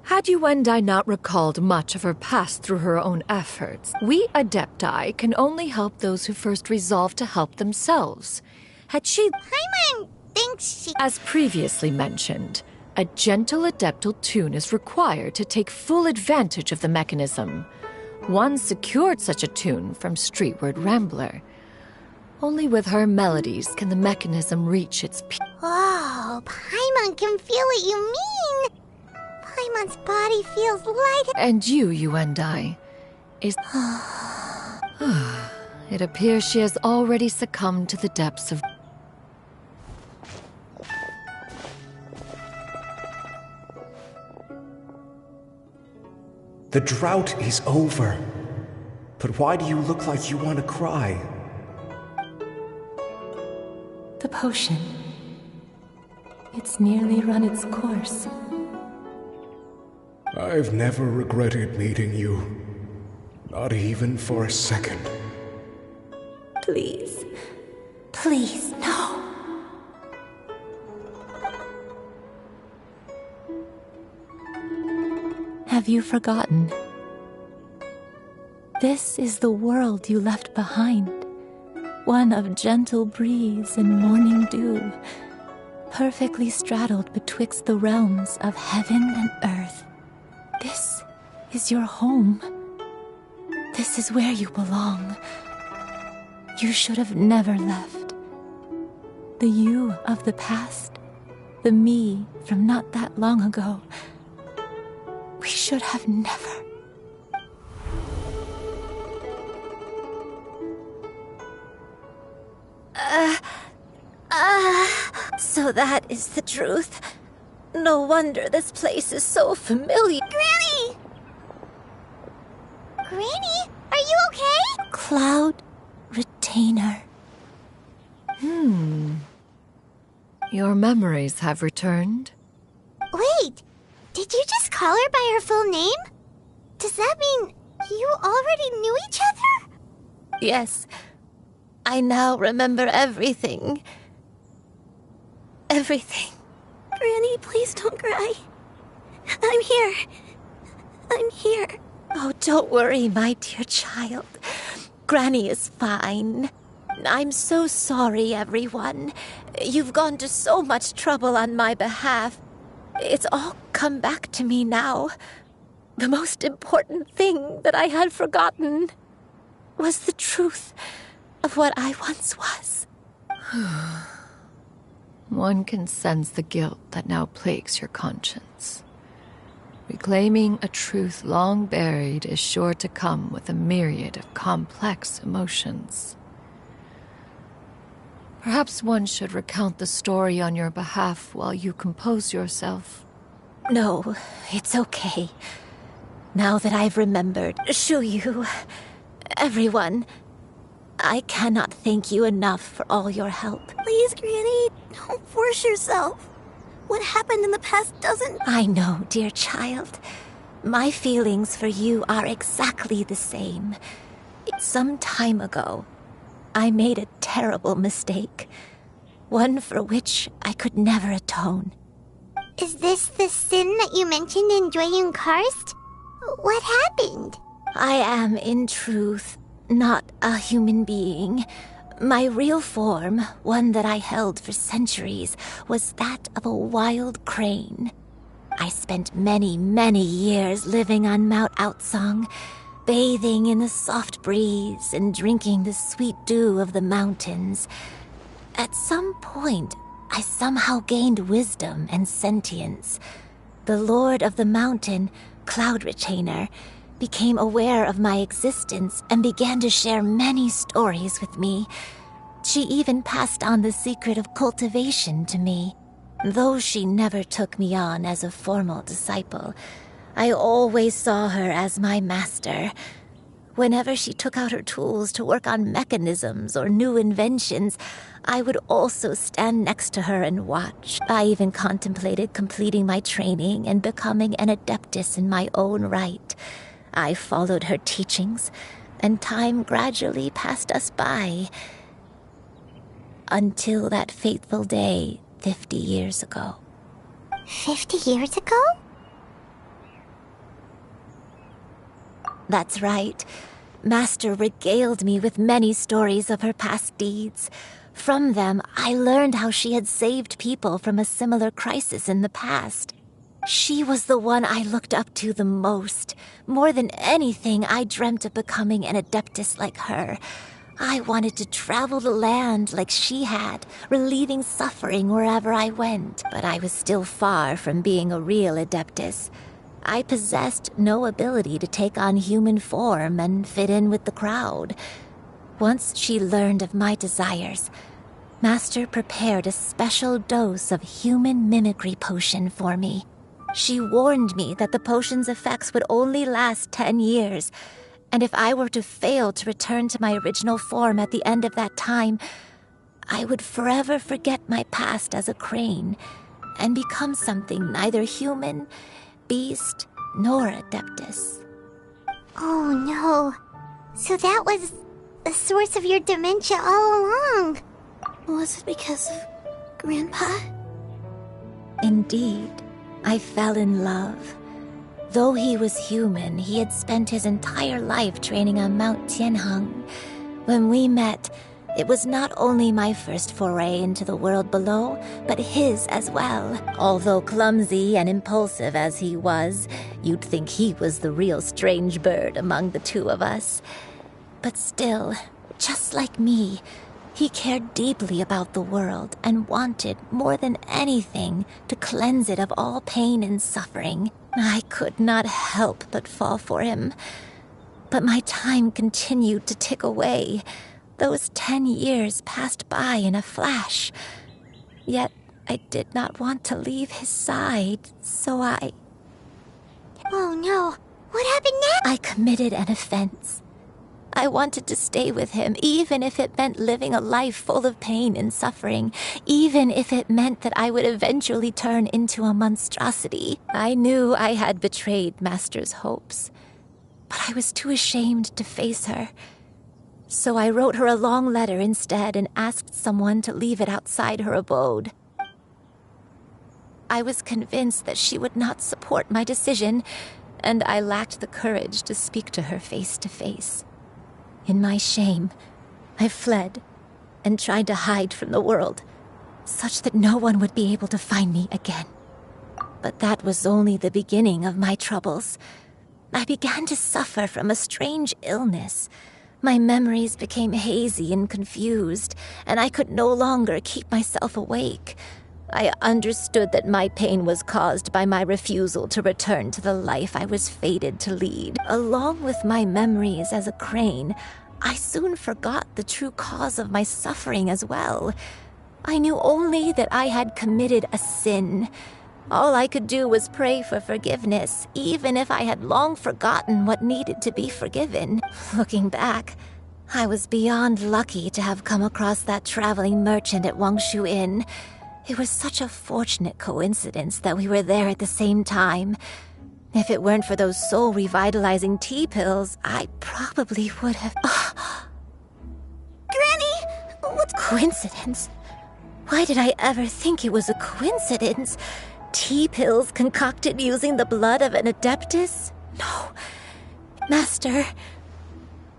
Had you and I not recalled much of her past through her own efforts, we Adepti can only help those who first resolve to help themselves. Had she... Paimon thinks she... As previously mentioned, a gentle adeptal tune is required to take full advantage of the mechanism. One secured such a tune from Streetward Rambler. Only with her melodies can the mechanism reach its peak. Oh, Paimon can feel what you mean. Paimon's body feels light. And you and I, is... It appears she has already succumbed to the depths of... The drought is over. But why do you look like you want to cry? The potion. It's nearly run its course. I've never regretted meeting you. Not even for a second. Please. Please, no. Have you forgotten? This is the world you left behind. One of gentle breeze and morning dew, perfectly straddled betwixt the realms of heaven and earth. This is your home. This is where you belong. You should have never left. The you of the past, the me from not that long ago. We should have never. So that is the truth. No wonder this place is so familiar. Granny! Granny, are you okay? Cloud Retainer. Your memories have returned? Wait, did you just call her by her full name? Does that mean you already knew each other? Yes. I now remember everything. Everything. Granny, please don't cry. I'm here. I'm here. Oh, don't worry, my dear child. Granny is fine. I'm so sorry, everyone. You've gone to so much trouble on my behalf. It's all come back to me now. The most important thing that I had forgotten was the truth of what I once was. One can sense the guilt that now plagues your conscience. Reclaiming a truth long buried is sure to come with a myriad of complex emotions. Perhaps one should recount the story on your behalf while you compose yourself. No, it's okay. Now that I've remembered, Shuyu, everyone, I cannot thank you enough for all your help. Please, Granny, don't force yourself. What happened in the past doesn't... I know, dear child. My feelings for you are exactly the same. Some time ago, I made a terrible mistake. One for which I could never atone. Is this the sin that you mentioned in Dwayun Karst? What happened? I am, in truth, not a human being. My real form, one that I held for centuries, was that of a wild crane. I spent many, many years living on Mount Outsong, bathing in the soft breeze and drinking the sweet dew of the mountains. At some point, I somehow gained wisdom and sentience. The Lord of the Mountain, Cloud Retainer, became aware of my existence and began to share many stories with me. She even passed on the secret of cultivation to me. Though she never took me on as a formal disciple, I always saw her as my master. Whenever she took out her tools to work on mechanisms or new inventions, I would also stand next to her and watch. I even contemplated completing my training and becoming an adeptus in my own right. I followed her teachings, and time gradually passed us by. Until that fateful day 50 years ago. 50 years ago? That's right. Master regaled me with many stories of her past deeds. From them, I learned how she had saved people from a similar crisis in the past. She was the one I looked up to the most. More than anything, I dreamt of becoming an adeptus like her. I wanted to travel the land like she had, relieving suffering wherever I went. But I was still far from being a real adeptus. I possessed no ability to take on human form and fit in with the crowd. Once she learned of my desires, Master prepared a special dose of human mimicry potion for me. She warned me that the potion's effects would only last 10 years, and if I were to fail to return to my original form at the end of that time, I would forever forget my past as a crane and become something neither human, beast, nor adeptus. Oh no. So that was the source of your dementia all along. Was it because of Grandpa? Indeed, I fell in love. Though he was human, he had spent his entire life training on Mount Tianheng. When we met, it was not only my first foray into the world below, but his as well. Although clumsy and impulsive as he was, you'd think he was the real strange bird among the two of us. But still, just like me, he cared deeply about the world and wanted, more than anything, to cleanse it of all pain and suffering. I could not help but fall for him. But my time continued to tick away. Those 10 years passed by in a flash. Yet I did not want to leave his side, so I... Oh no, what happened next? I committed an offense. I wanted to stay with him, even if it meant living a life full of pain and suffering, even if it meant that I would eventually turn into a monstrosity. I knew I had betrayed Master's hopes, but I was too ashamed to face her. So I wrote her a long letter instead and asked someone to leave it outside her abode. I was convinced that she would not support my decision, and I lacked the courage to speak to her face to face. In my shame, I fled and tried to hide from the world, such that no one would be able to find me again. But that was only the beginning of my troubles. I began to suffer from a strange illness. My memories became hazy and confused, and I could no longer keep myself awake. I understood that my pain was caused by my refusal to return to the life I was fated to lead. Along with my memories as a crane, I soon forgot the true cause of my suffering as well. I knew only that I had committed a sin. All I could do was pray for forgiveness, even if I had long forgotten what needed to be forgiven. Looking back, I was beyond lucky to have come across that traveling merchant at Wangshu Inn. It was such a fortunate coincidence that we were there at the same time. If it weren't for those soul-revitalizing tea pills, I probably would have... Granny! What coincidence? Why did I ever think it was a coincidence? Tea pills concocted using the blood of an adeptus? No. Master,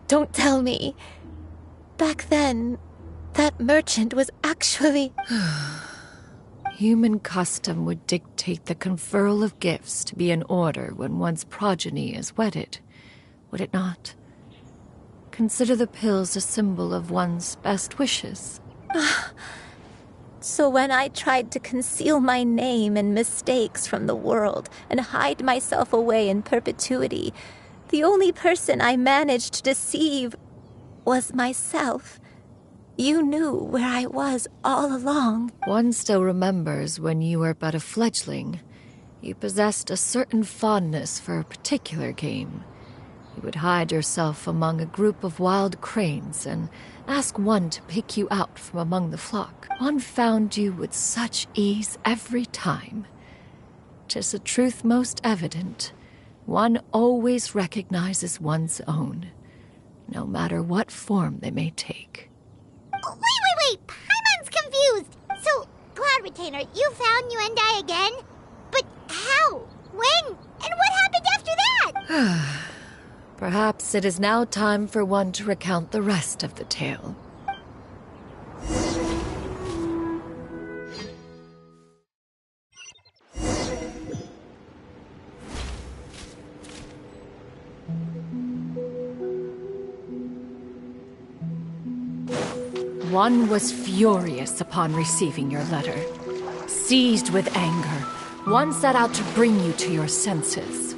don't tell me. Back then, that merchant was actually... Human custom would dictate the conferral of gifts to be in order when one's progeny is wedded, would it not? Consider the pills a symbol of one's best wishes. So when I tried to conceal my name and mistakes from the world and hide myself away in perpetuity, the only person I managed to deceive was myself. You knew where I was all along. One still remembers when you were but a fledgling. You possessed a certain fondness for a particular game. You would hide yourself among a group of wild cranes and ask one to pick you out from among the flock. One found you with such ease every time. 'Tis a truth most evident. One always recognizes one's own, no matter what form they may take. Wait! Paimon's confused! So, Cloud Retainer, you found Yuendai again? But how? When? And what happened after that? Perhaps it is now time for one to recount the rest of the tale. One was furious upon receiving your letter. Seized with anger, one set out to bring you to your senses.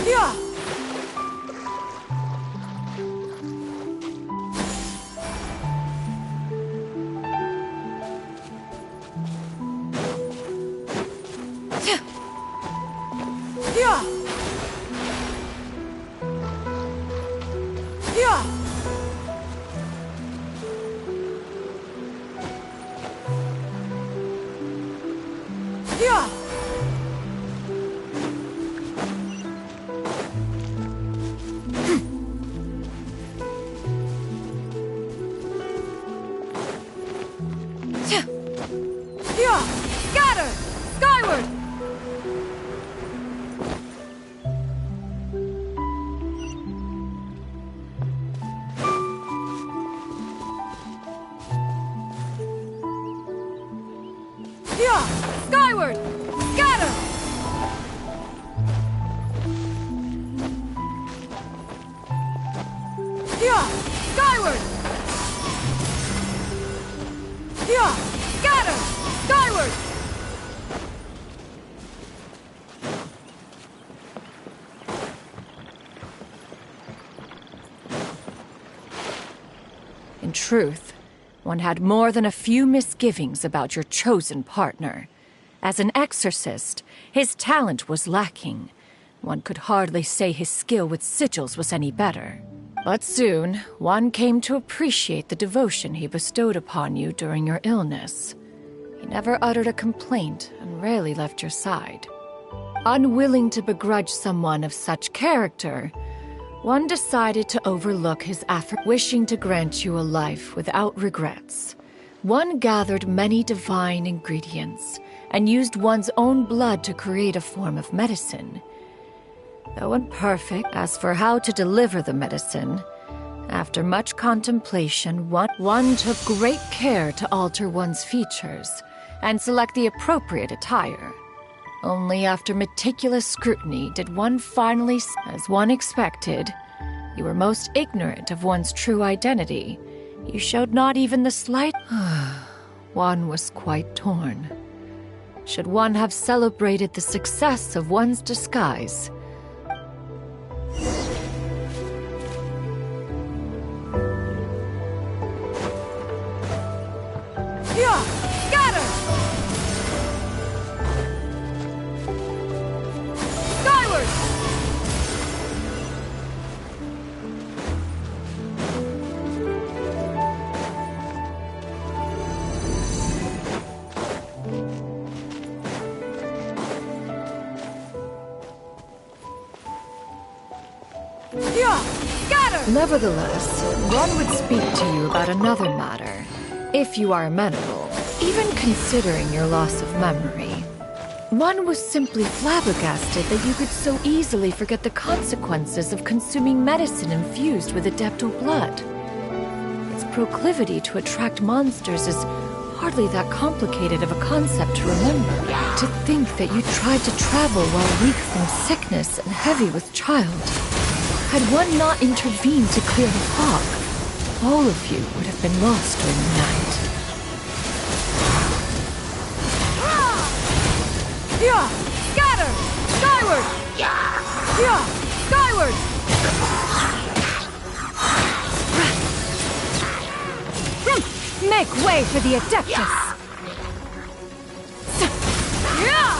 Yeah! Yeah! Yeah! Yeah! Yeah! Scatter! Skyward! Yeah! Skyward! Scatter! Yeah! Skyward! Yeah! Scatter! Skyward! In truth, one had more than a few misgivings about your chosen partner. As an exorcist, his talent was lacking. One could hardly say his skill with sigils was any better. But soon, one came to appreciate the devotion he bestowed upon you during your illness. He never uttered a complaint and rarely left your side. Unwilling to begrudge someone of such character, one decided to overlook his effort, wishing to grant you a life without regrets. One gathered many divine ingredients and used one's own blood to create a form of medicine. Though imperfect, as for how to deliver the medicine, after much contemplation, one took great care to alter one's features and select the appropriate attire. Only after meticulous scrutiny did one finally, as one expected, you were most ignorant of one's true identity. You showed not even the slight... One was quite torn. Should one have celebrated the success of one's disguise? Yeah! Scatter! Skyward! Yeah! Scatter! Nevertheless, one would speak to you about another matter, if you are amenable, even considering your loss of memory. One was simply flabbergasted that you could so easily forget the consequences of consuming medicine infused with adeptal blood. Its proclivity to attract monsters is hardly that complicated of a concept to remember. To think that you tried to travel while weak from sickness and heavy with child. Had one not intervened to clear the fog, all of you would have been lost during the night. Yeah! Scatter! Skyward! Yeah! Skyward! Make way for the Adeptus! Yeah!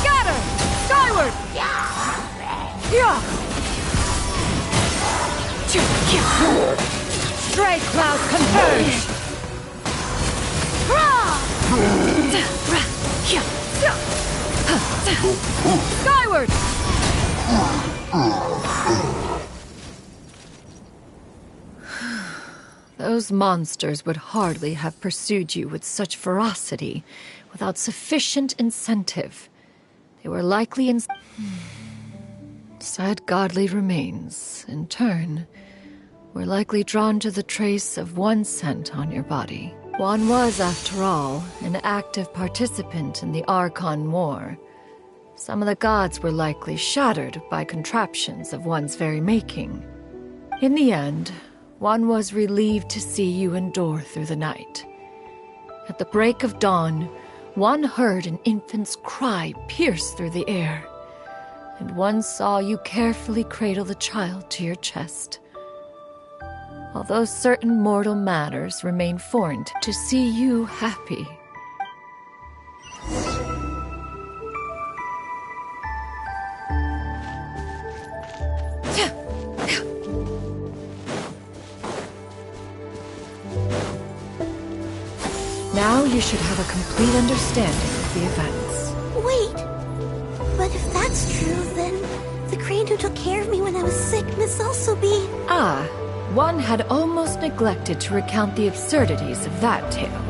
Scatter! Skyward! Yeah! Stray cloud converge! Skyward! Those monsters would hardly have pursued you with such ferocity without sufficient incentive. They were likely Said godly remains, in turn, were likely drawn to the trace of one scent on your body. One was, after all, an active participant in the Archon War. Some of the gods were likely shattered by contraptions of one's very making. In the end, one was relieved to see you endure through the night. At the break of dawn, one heard an infant's cry pierce through the air, and one saw you carefully cradle the child to your chest. Although certain mortal matters remain foreign to see you happy. Now you should have a complete understanding of the events. Wait! But if that's true, then the crane who took care of me when I was sick must also be... Ah, one had almost neglected to recount the absurdities of that tale.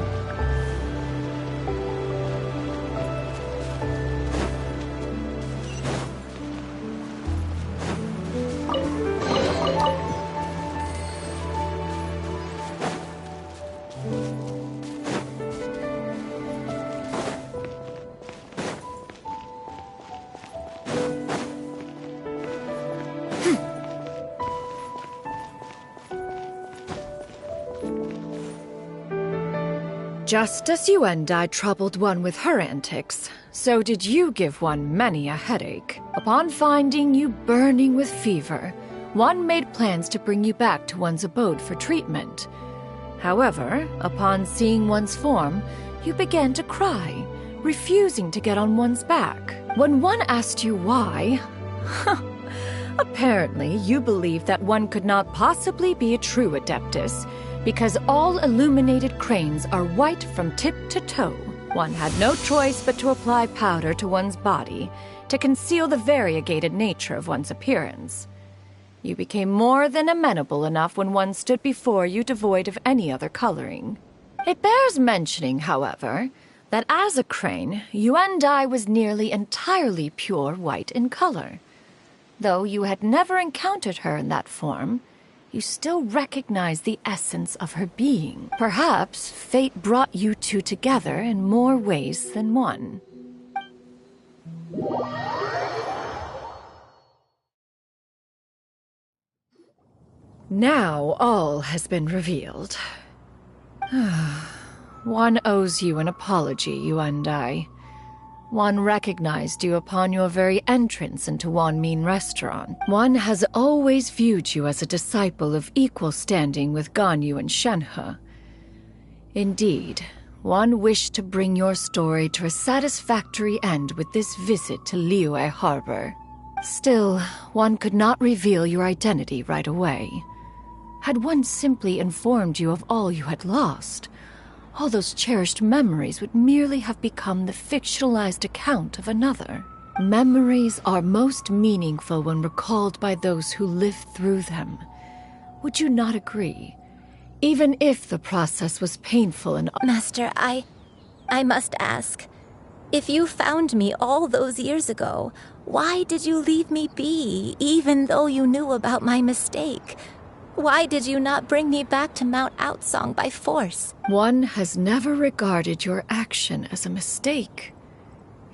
Just as you and I troubled one with her antics, so did you give one many a headache. Upon finding you burning with fever, one made plans to bring you back to one's abode for treatment. However, upon seeing one's form, you began to cry, refusing to get on one's back. When one asked you why, apparently you believed that one could not possibly be a true Adeptus, because all illuminated cranes are white from tip to toe. One had no choice but to apply powder to one's body to conceal the variegated nature of one's appearance. You became more than amenable enough when one stood before you devoid of any other coloring. It bears mentioning, however, that as a crane, Yuendai was nearly entirely pure white in color. Though you had never encountered her in that form, you still recognize the essence of her being. Perhaps fate brought you two together in more ways than one. Now all has been revealed. One owes you an apology, you and I. One recognized you upon your very entrance into Wanmin Restaurant. One has always viewed you as a disciple of equal standing with Ganyu and Shenhe. Indeed, one wished to bring your story to a satisfactory end with this visit to Liyue Harbor. Still, one could not reveal your identity right away. Had one simply informed you of all you had lost, all those cherished memories would merely have become the fictionalized account of another. Memories are most meaningful when recalled by those who lived through them. Would you not agree? Even if the process was painful and... Master, I must ask. If you found me all those years ago, why did you leave me be, even though you knew about my mistake? Why did you not bring me back to Mount Outsong by force? One has never regarded your action as a mistake.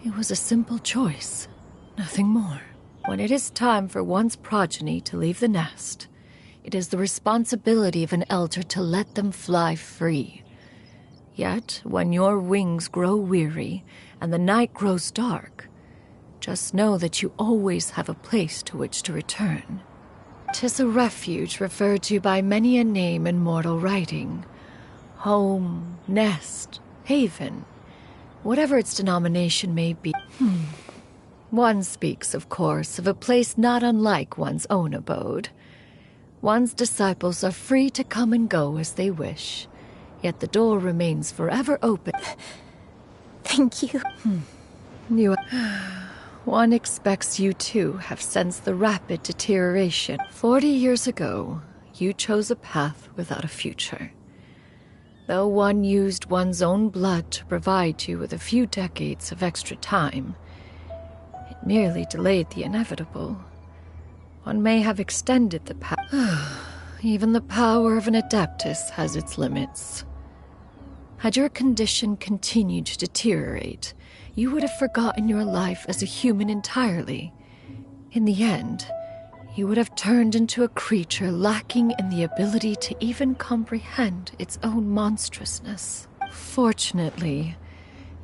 It was a simple choice, nothing more. When it is time for one's progeny to leave the nest, it is the responsibility of an elder to let them fly free. Yet, when your wings grow weary and the night grows dark, just know that you always have a place to which to return. 'Tis a refuge referred to by many a name in mortal writing. Home, nest, haven, whatever its denomination may be. One speaks, of course, of a place not unlike one's own abode. One's disciples are free to come and go as they wish, yet the door remains forever open. Thank you. One expects you too have sensed the rapid deterioration. 40 years ago, you chose a path without a future. Though one used one's own blood to provide you with a few decades of extra time, it merely delayed the inevitable. One may have extended the path. Even the power of an Adeptus has its limits. Had your condition continued to deteriorate, you would have forgotten your life as a human entirely. In the end, you would have turned into a creature lacking in the ability to even comprehend its own monstrousness. Fortunately,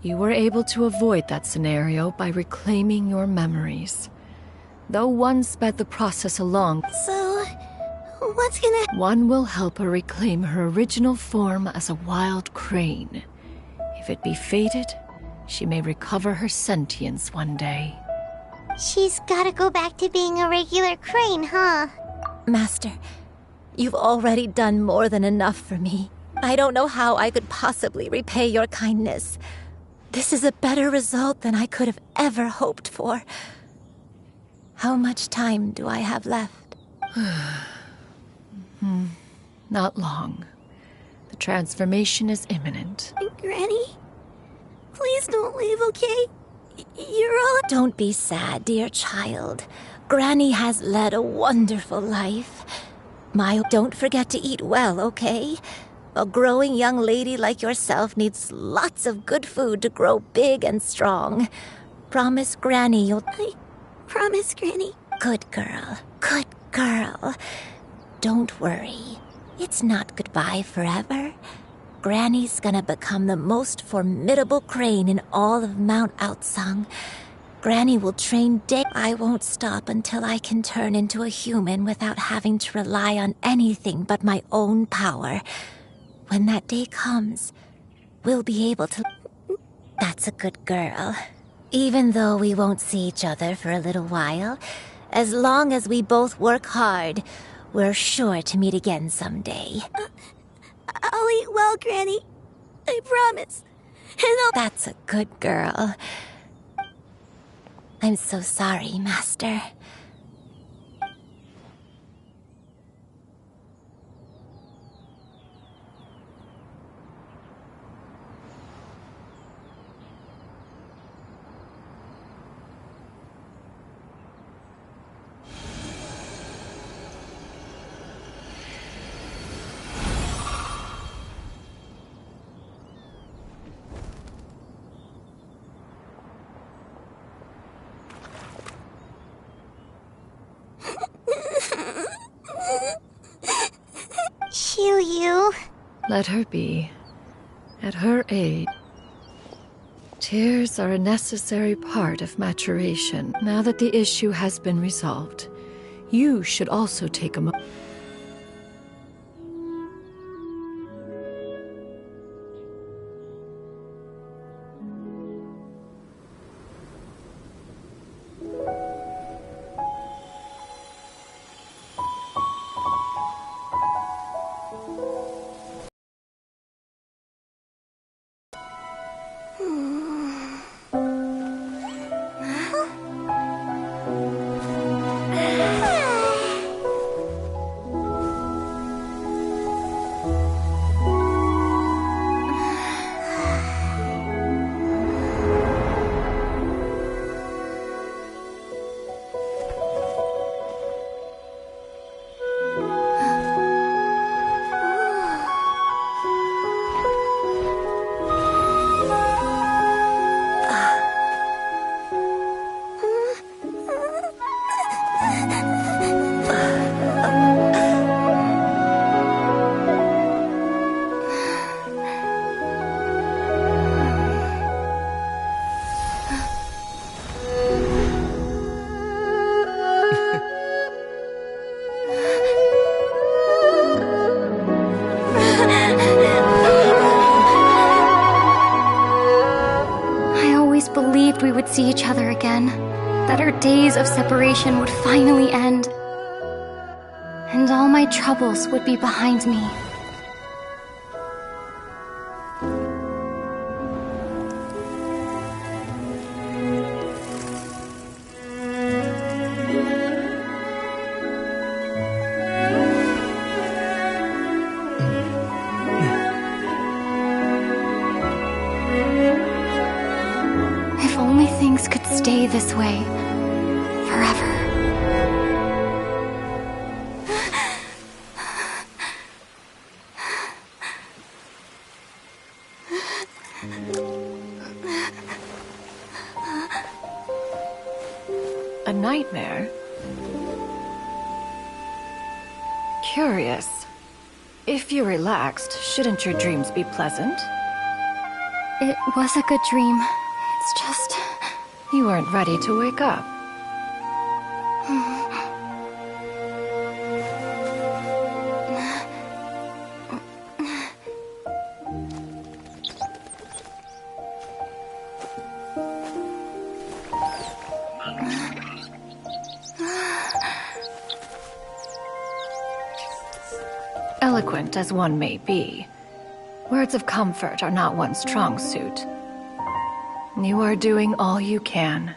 you were able to avoid that scenario by reclaiming your memories. Though one sped the process along, So, what's gonna... one will help her reclaim her original form as a wild crane. If it be fated, she may recover her sentience one day. She's gotta go back to being a regular crane, huh? Master, you've already done more than enough for me. I don't know how I could possibly repay your kindness. This is a better result than I could have ever hoped for. How much time do I have left? Not long. The transformation is imminent. Granny? Please don't leave, okay? You're all... Don't be sad, dear child. Granny has led a wonderful life. Don't forget to eat well, okay? A growing young lady like yourself needs lots of good food to grow big and strong. Promise Granny you'll... I promise, Granny. Good girl. Good girl. Don't worry. It's not goodbye forever. Granny's gonna become the most formidable crane in all of Mount Outsung. Granny will train day. I won't stop until I can turn into a human without having to rely on anything but my own power. When that day comes, we'll be able to... That's a good girl. Even though we won't see each other for a little while, as long as we both work hard, we're sure to meet again someday. I'll eat well, Granny. I promise. And I'll... That's a good girl. I'm so sorry, Master. Shiryu. Let her be. At her age, tears are a necessary part of maturation. Now that the issue has been resolved, you should also take a moment. We would see each other again, that our days of separation would finally end, and all my troubles would be behind me. Things could stay this way forever. A nightmare? Curious. If you're relaxed, shouldn't your dreams be pleasant? It was a good dream. It's just... You weren't ready to wake up. Eloquent as one may be, words of comfort are not one's strong suit. You are doing all you can.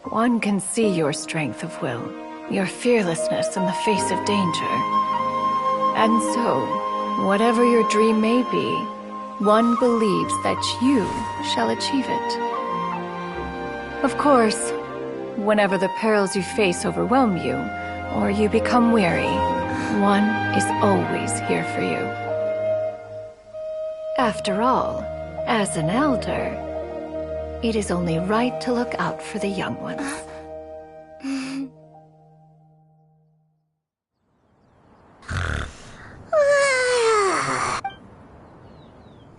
One can see your strength of will, your fearlessness in the face of danger. And so, whatever your dream may be, one believes that you shall achieve it. Of course, whenever the perils you face overwhelm you, or you become weary, one is always here for you. After all, as an elder, it is only right to look out for the young ones.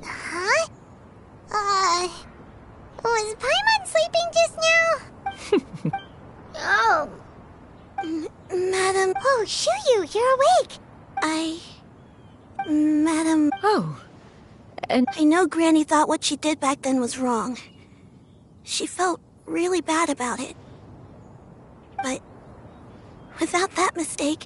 Huh? Was Paimon sleeping just now? Oh. Madam... Oh, Shuyu, you're awake. Madam... Oh. And I know Granny thought what she did back then was wrong. She felt really bad about it. But without that mistake,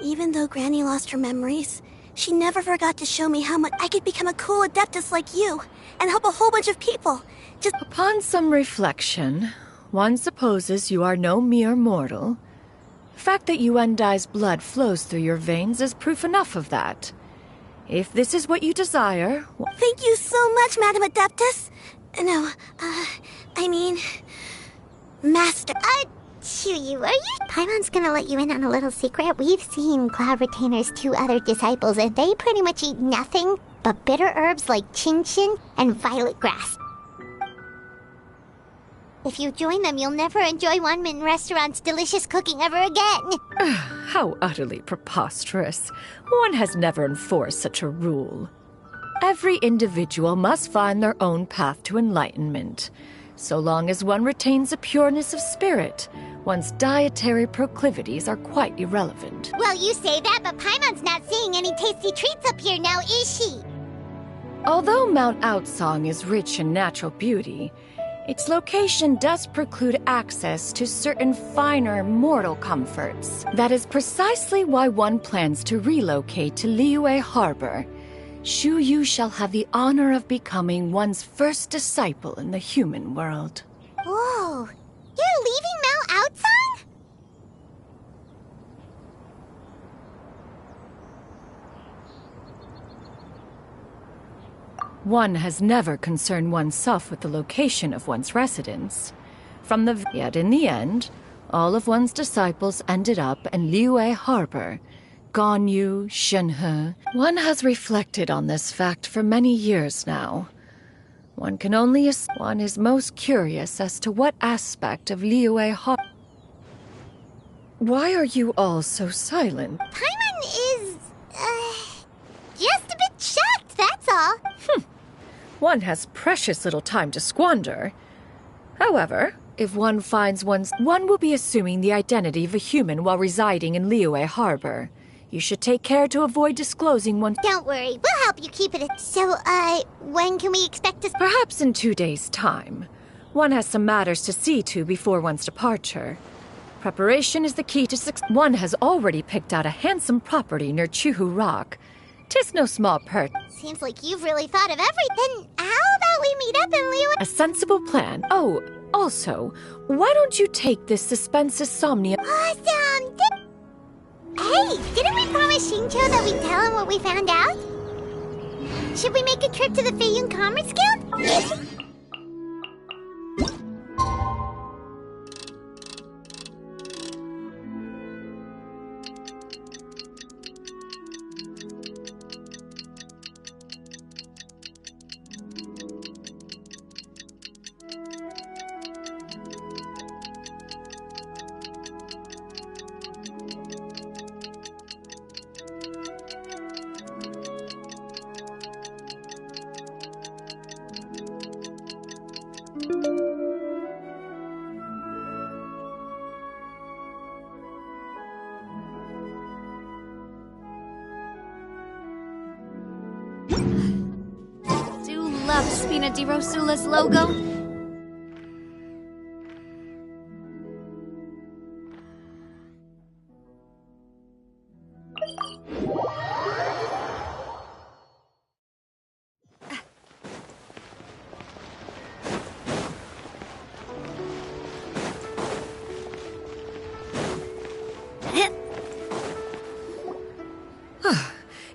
even though Granny lost her memories, she never forgot to show me how much I could become a cool adeptus like you and help a whole bunch of people. Just upon some reflection, one supposes you are no mere mortal. The fact that Yuendai's blood flows through your veins is proof enough of that. If this is what you desire... Thank you so much, Madam Adeptus. No, I mean... Master... Shuyu, are you... Paimon's gonna let you in on a little secret. We've seen Cloud Retainer's 2 other disciples, and they pretty much eat nothing but bitter herbs like chin-chin and violet grass. If you join them, you'll never enjoy Wanmin Restaurant's delicious cooking ever again. How utterly preposterous. One has never enforced such a rule. Every individual must find their own path to enlightenment. So long as one retains a pureness of spirit, one's dietary proclivities are quite irrelevant. Well, you say that, but Paimon's not seeing any tasty treats up here now, is she? Although Mount Outsong is rich in natural beauty, its location does preclude access to certain finer mortal comforts. That is precisely why one plans to relocate to Liyue Harbor. Shuyu shall have the honor of becoming one's first disciple in the human world. Whoa! You're leaving Mount Outsong? One has never concerned oneself with the location of one's residence. Yet in the end, all of one's disciples ended up in Liyue Harbor. Ganyu, Shenhe. One has reflected on this fact for many years now. One can only assume one is most curious as to what aspect of Liyue Harbor... Why are you all so silent? Paimon is... just a bit shocked, that's all. One has precious little time to squander. However, if one finds one will be assuming the identity of a human while residing in Liyue Harbor. You should take care to avoid disclosing one... Don't worry, we'll help you keep it... So, when can we expect to... Perhaps in 2 days' time. One has some matters to see to before one's departure. Preparation is the key to success. One has already picked out a handsome property near Chuhu Rock. 'Tis no small perk. Seems like you've really thought of everything. How about we meet up in Liyue? A sensible plan. Oh, also, why don't you take this suspensus somnia... Awesome! Hey, didn't we promise Shincho that we'd tell him what we found out? Should we make a trip to the Feiyun Commerce Guild? Do love Spina di Rosula's logo.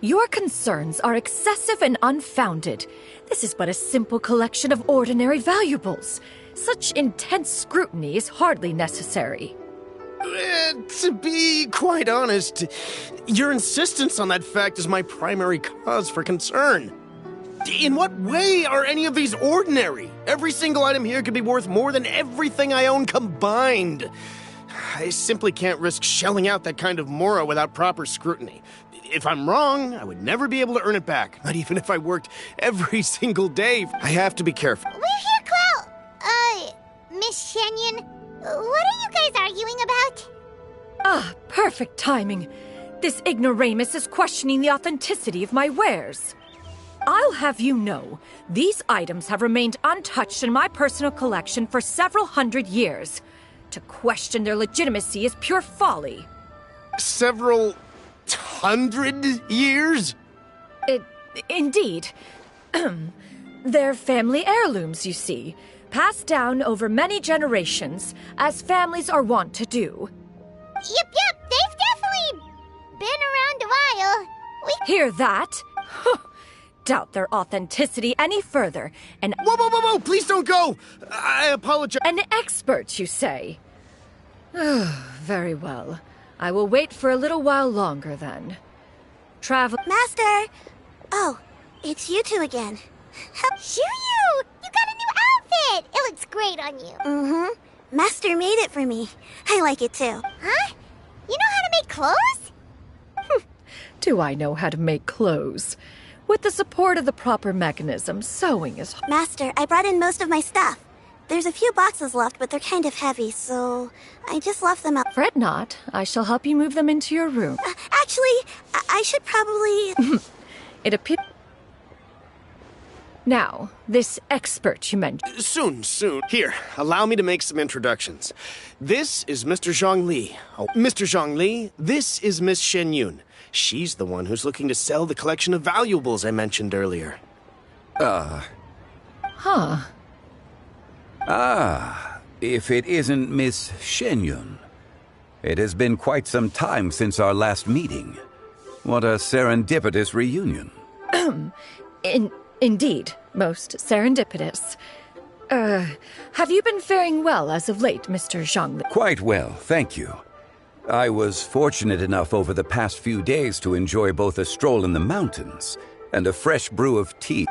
Your concerns are excessive and unfounded. This is but a simple collection of ordinary valuables. Such intense scrutiny is hardly necessary. To be quite honest, your insistence on that fact is my primary cause for concern. In what way are any of these ordinary? Every single item here could be worth more than everything I own combined. I simply can't risk shelling out that kind of mora without proper scrutiny. If I'm wrong, I would never be able to earn it back, not even if I worked every single day. I have to be careful. We're here, Cloud. Miss Shenyan, what are you guys arguing about? Ah, perfect timing. This ignoramus is questioning the authenticity of my wares. I'll have you know, these items have remained untouched in my personal collection for several hundred years. To question their legitimacy is pure folly. Several 100 years? Indeed. They're family heirlooms, you see, passed down over many generations, as families are wont to do. Yep, they've definitely been around a while. Hear that? Doubt their authenticity any further, and— Whoa, please don't go! I apologize. An expert, you say? Very well. I will wait for a little while longer, then. Master! Oh, it's you two again. Shoo you! You got a new outfit! It looks great on you. Mm-hmm. Master made it for me. I like it too. Huh? You know how to make clothes? Do I know how to make clothes? With the support of the proper mechanism, sewing is— Master, I brought in most of my stuff. There's a few boxes left, but they're kind of heavy, so I just left them out. Fret not. I shall help you move them into your room. Actually, I should probably— It appears— Now, this expert you mentioned— Soon. Here, allow me to make some introductions. This is Mr. Zhongli. Oh, Mr. Zhongli, this is Miss Shenyun. She's the one who's looking to sell the collection of valuables I mentioned earlier. If it isn't Miss Shenyun. It has been quite some time since our last meeting. What a serendipitous reunion. Indeed, most serendipitous. Have you been faring well as of late, Mr. Zhang? Quite well, thank you. I was fortunate enough over the past few days to enjoy both a stroll in the mountains and a fresh brew of tea.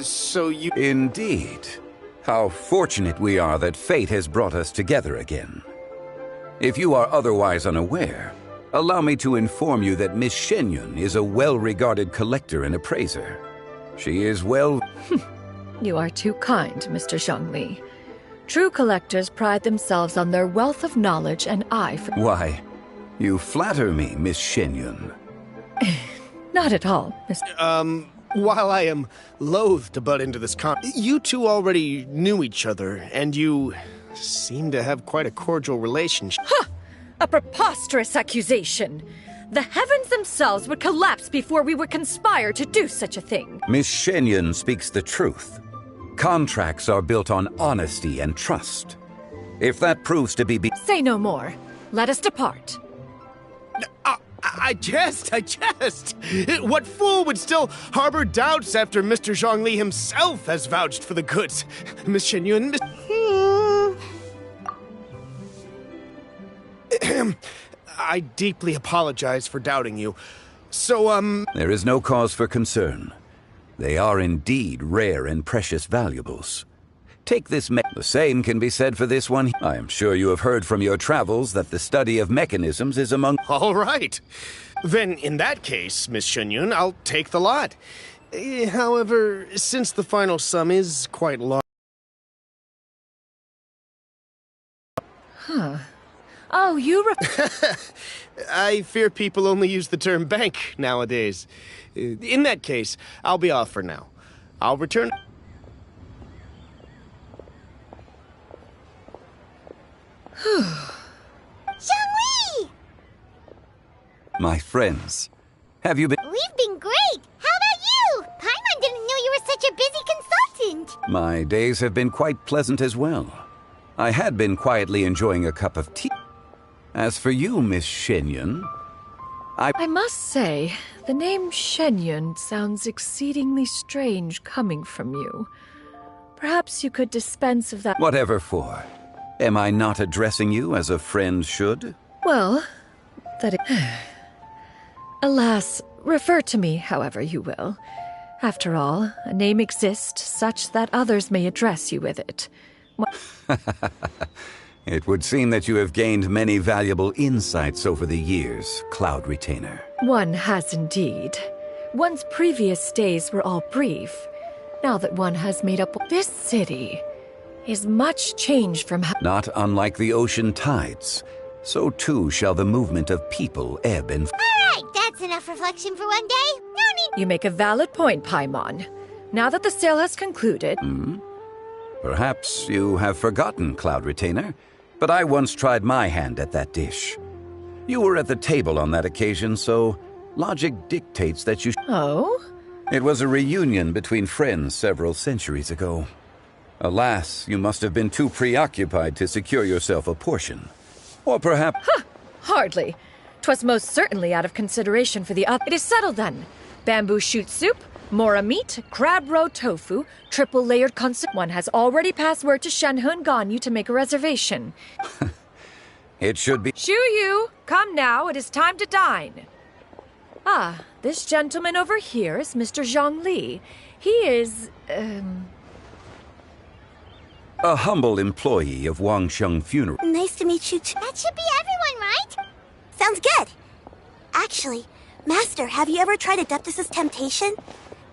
So you— Indeed. How fortunate we are that fate has brought us together again. If you are otherwise unaware, allow me to inform you that Miss Shenyun is a well-regarded collector and appraiser. She is well— You are too kind, Mr. Zhongli. True collectors pride themselves on their wealth of knowledge and eye for— Why, you flatter me, Miss Shenyun. Not at all, Mr. While I am loath to butt into this you two already knew each other, and you seem to have quite a cordial relationship. A preposterous accusation! The heavens themselves would collapse before we would conspire to do such a thing. Miss Shenyun speaks the truth. Contracts are built on honesty and trust. If that proves to be— Say no more. Let us depart. I jest. What fool would still harbor doubts after Mr. Zhongli himself has vouched for the goods? Miss Shenyun, I deeply apologize for doubting you. So, There is no cause for concern. They are indeed rare and precious valuables. Take this the same can be said for this one. I am sure you have heard from your travels that the study of mechanisms is among— All right. Then, in that case, Miss Shenyun, I'll take the lot. However, since the final sum is quite large— Oh, I fear people only use the term bank nowadays. In that case, I'll be off for now. I'll return... Xiangli! My friends, have you been... We've been great! How about you? Paimon didn't know you were such a busy consultant! My days have been quite pleasant as well. I had been quietly enjoying a cup of tea. As for you, Miss Shenyun, I must say, the name Shenyun sounds exceedingly strange coming from you. Perhaps you could dispense of that... Whatever for. Am I not addressing you as a friend should? Well, Alas, refer to me however you will. After all, a name exists such that others may address you with it. It would seem that you have gained many valuable insights over the years, Cloud Retainer. One has indeed. One's previous days were all brief. Now that one has made up... This city is much changed from... Not unlike the ocean tides, so too shall the movement of people ebb and... Alright, that's enough reflection for one day. No need... You make a valid point, Paimon. Now that the sale has concluded... Perhaps you have forgotten, Cloud Retainer, but I once tried my hand at that dish. You were at the table on that occasion, so logic dictates that you... Oh? It was a reunion between friends several centuries ago. Alas, you must have been too preoccupied to secure yourself a portion. Or perhaps... Hardly. 'Twas most certainly out of consideration for the other... It is settled then. Bamboo shoot soup, mora meat, crab roe tofu, triple-layered One has already passed word to Shenhe Ganyu to make a reservation. It should be... Shu Yu, come now, it is time to dine. Ah, this gentleman over here is Mr. Zhang Li. He is, a humble employee of Wang Sheng Funeral. Nice to meet you too. That should be everyone, right? Sounds good. Actually, Master, have you ever tried Adeptus' temptation?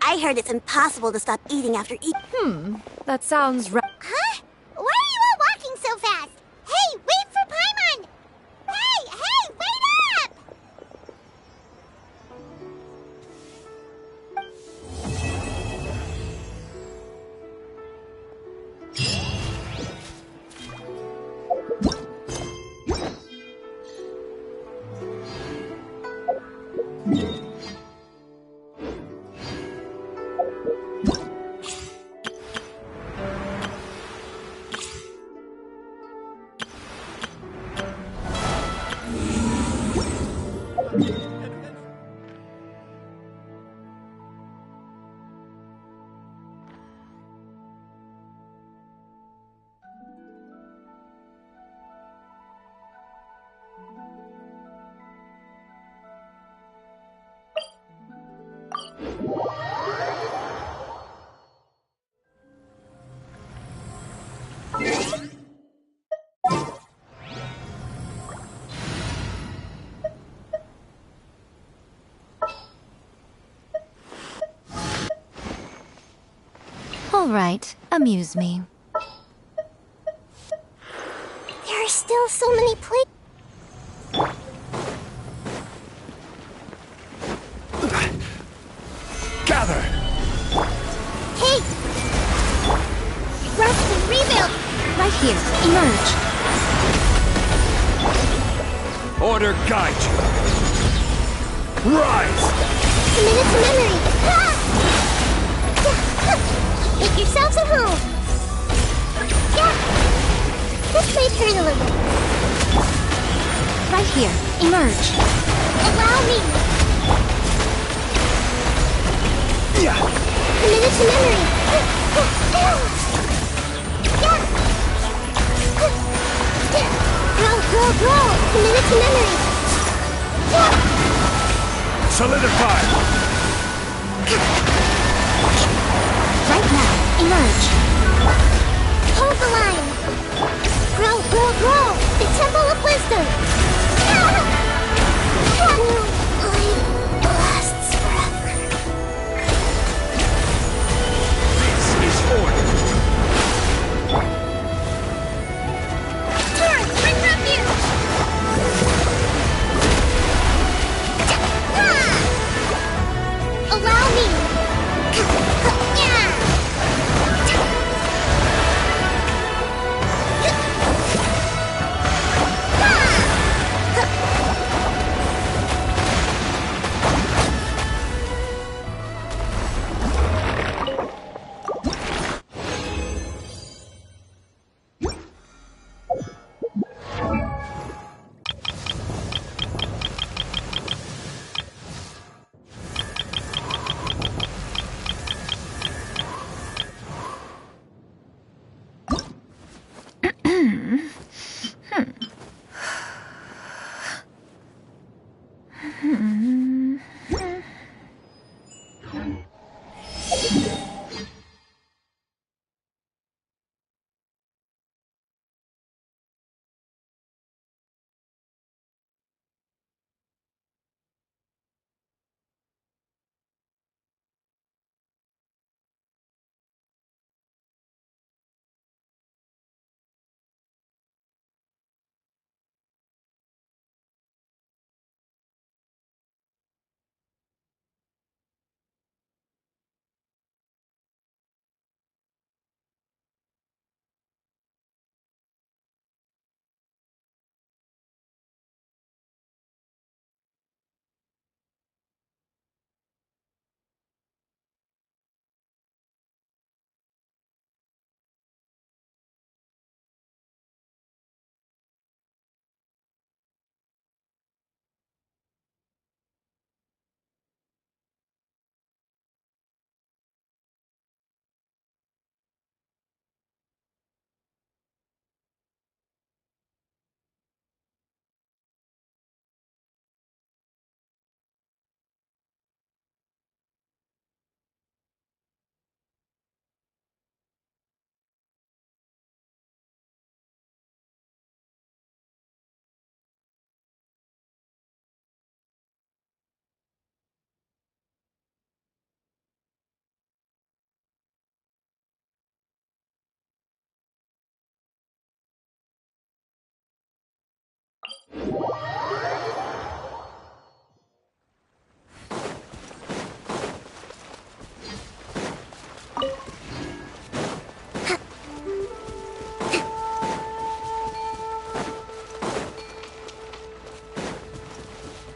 I heard it's impossible to stop eating after eating. That sounds right. Huh? Why are you all walking so fast? Hey, wait for Paimon! Hey, wait up! All right, amuse me. There are still so many places. Gather! Hey! Rest and rebuild! Right here, emerge. Order guide you! Rise! Commit it to memory! Make yourselves at home! Yeah! This may hurt a little. Right here, emerge. Allow me! Yeah! Commit it to memory! Yeah! Grow! Commit it to memory! Solidify! Right now, emerge. Hold the line! Grow! The Temple of Wisdom! Life lasts forever. This is order! Turn! Bring refuge! Allow me!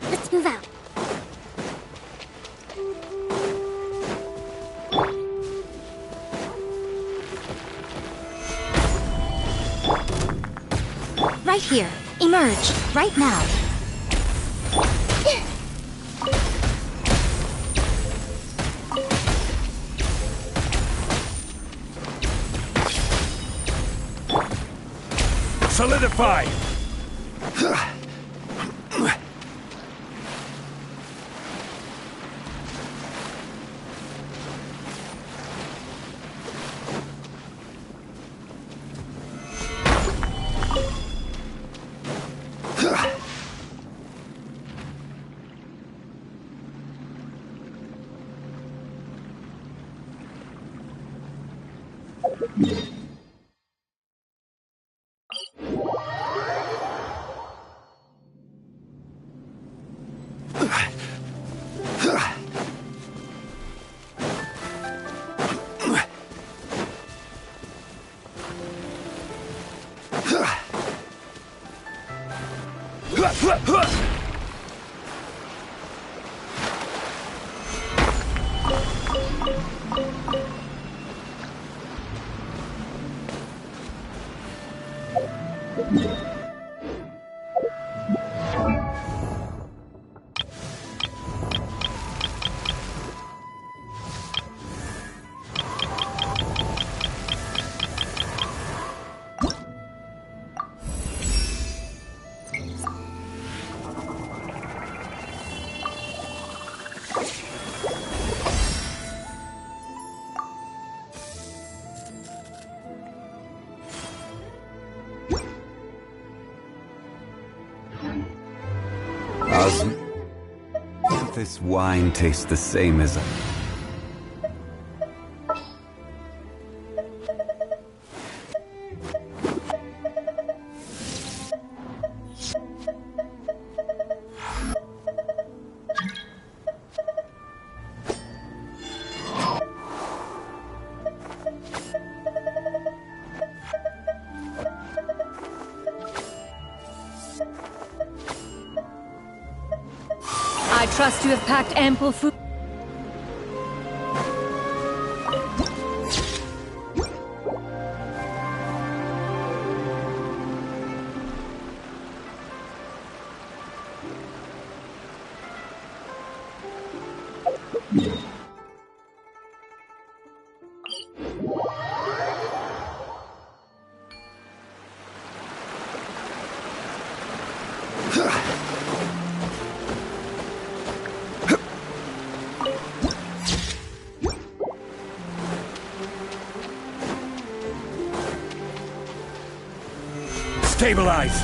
Let's move out. Right here. Emerge. Right now. Solidify! This wine tastes the same as trust you have packed ample food. Stabilize!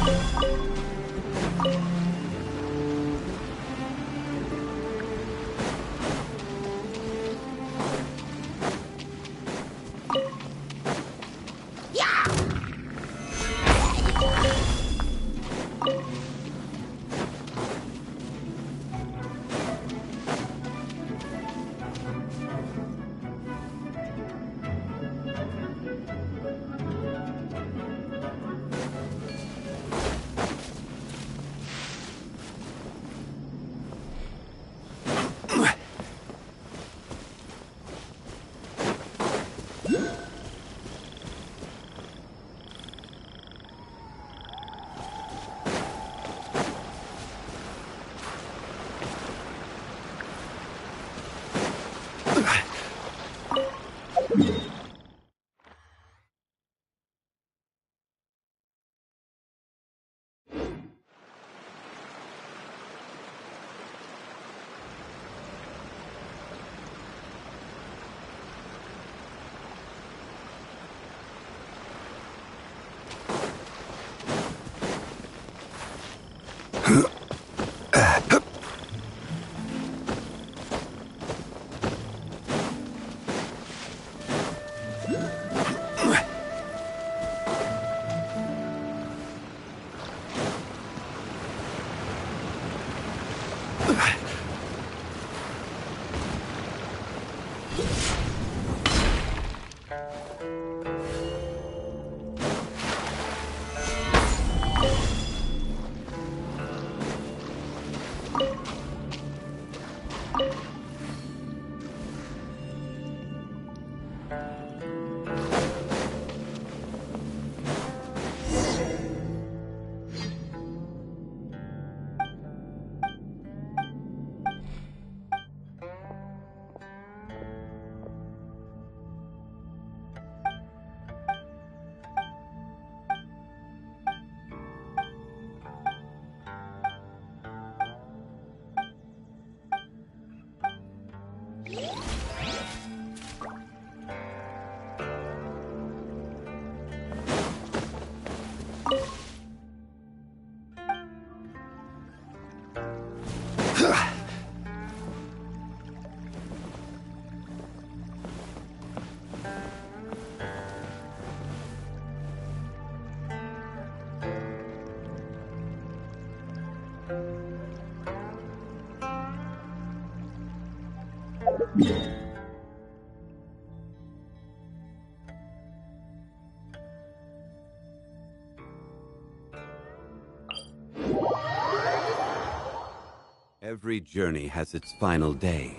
Every journey has its final day.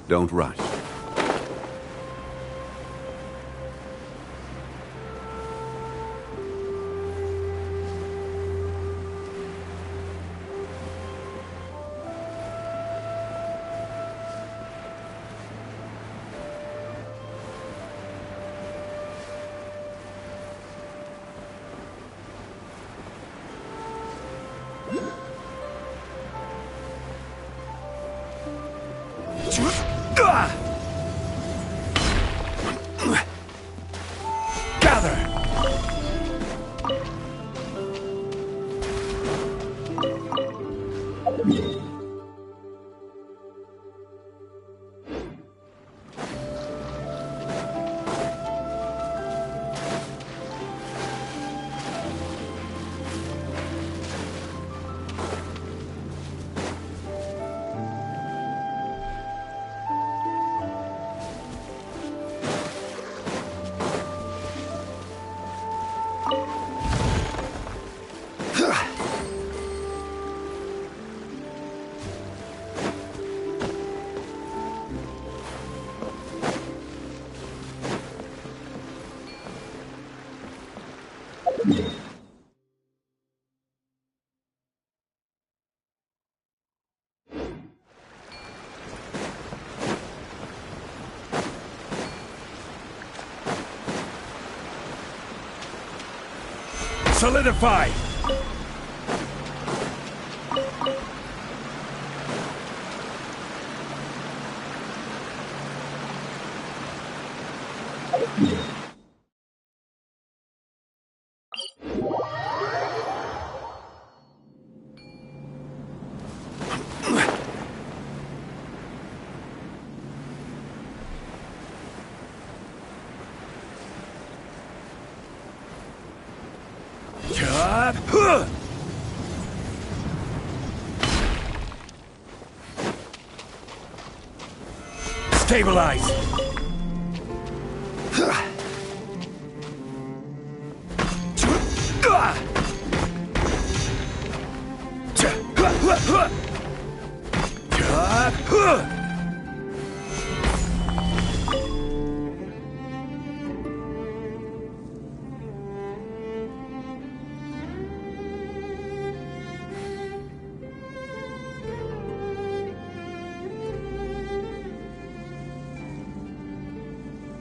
Don't rush. Solidify! Stabilize!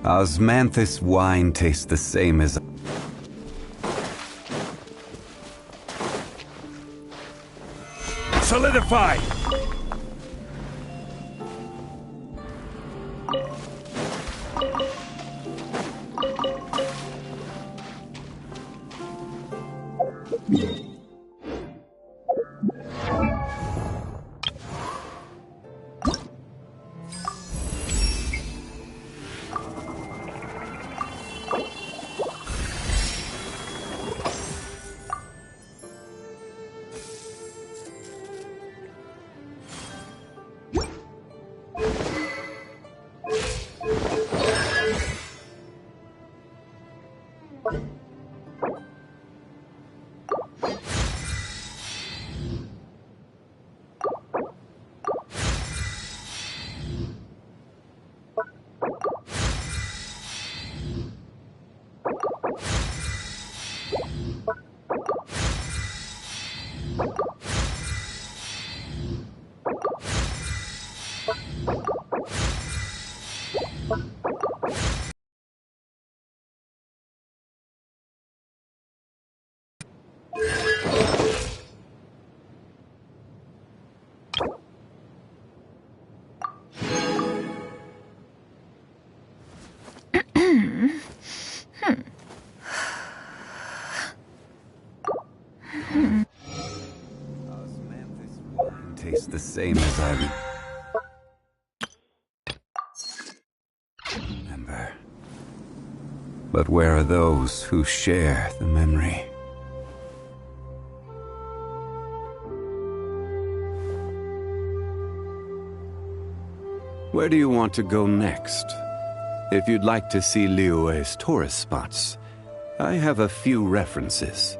Osmanthus wine tastes the same as... Solidify! Osmanthus wine tastes the same as I remember. But where are those who share the memory? Where do you want to go next? If you'd like to see Liyue's tourist spots, I have a few references.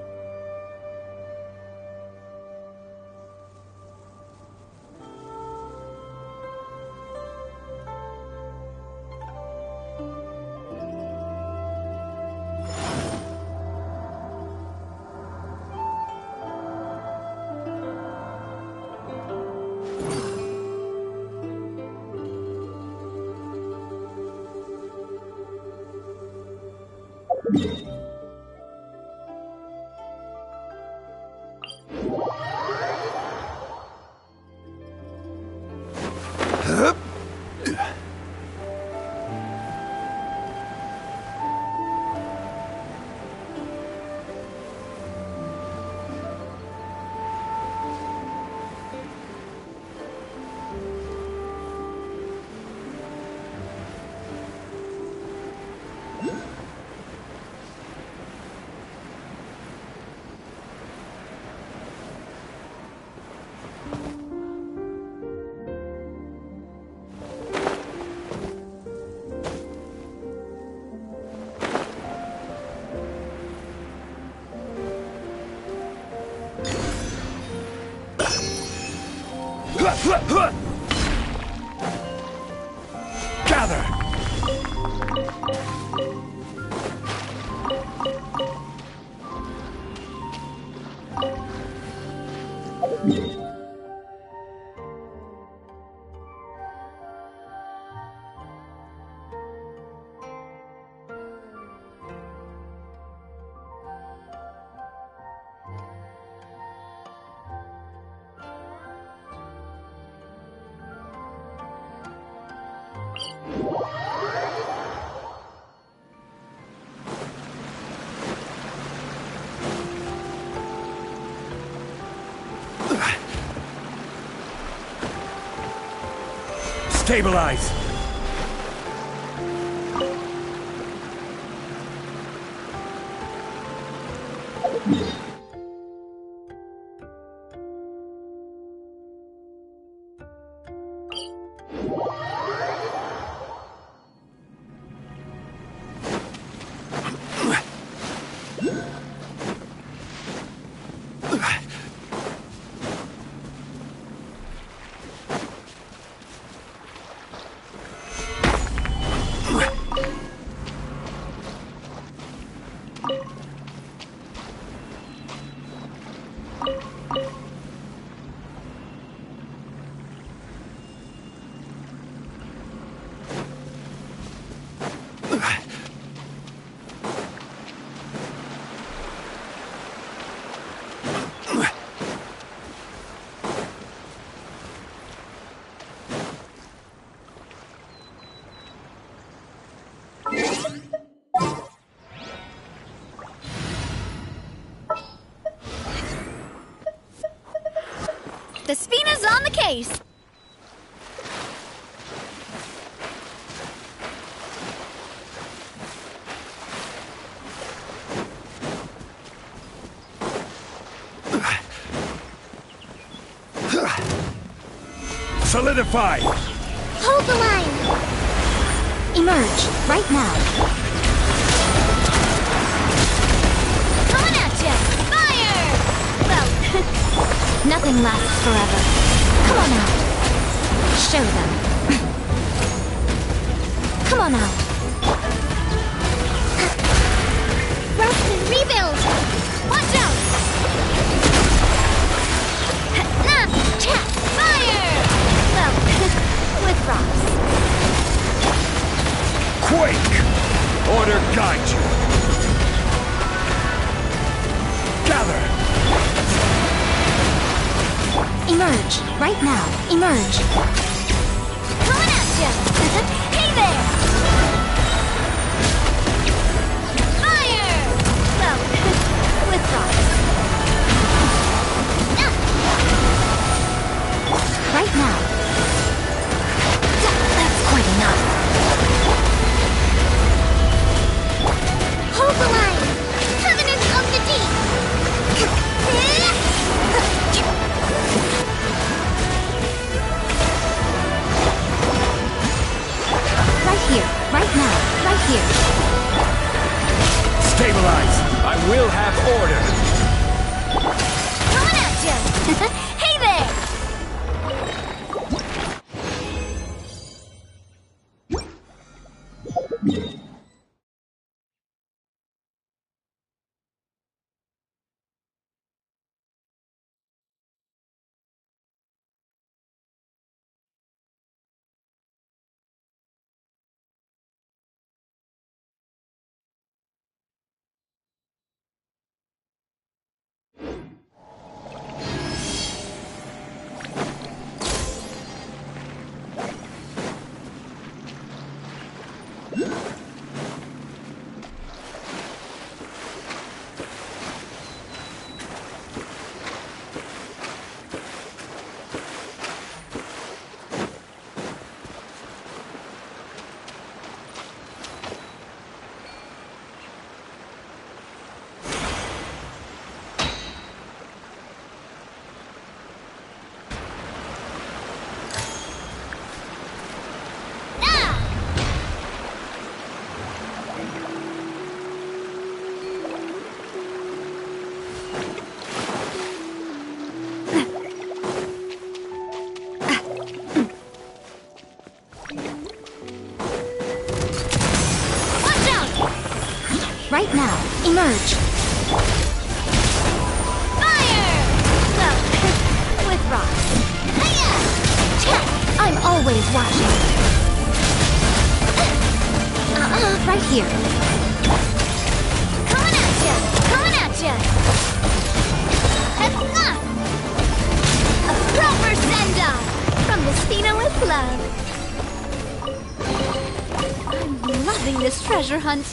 Gather! Stabilize! The Spina's on the case! Solidify! Hold the line! Emerge, right now. Coming at ya! Fire! Well, Nothing lasts forever. Come on out. Show them. Come on out. Rest and rebuild! watch out! Fire! Well, with rocks. Quake! Order guide you! Gather! Emerge, right now. Emerge. Coming at ya! Hey there! Fire! Well, with rocks. Right now. That's quite enough. Hold the line! Covenant of the Deep! Right here, right now, right here. Stabilize! I will have order! Coming at ya! Hey there! Right now. Emerge. Fire! Well, with rocks. I'm always watching. Right here. Coming at ya! Coming at ya! A proper send-off from the Spina with love. I'm loving this treasure hunt.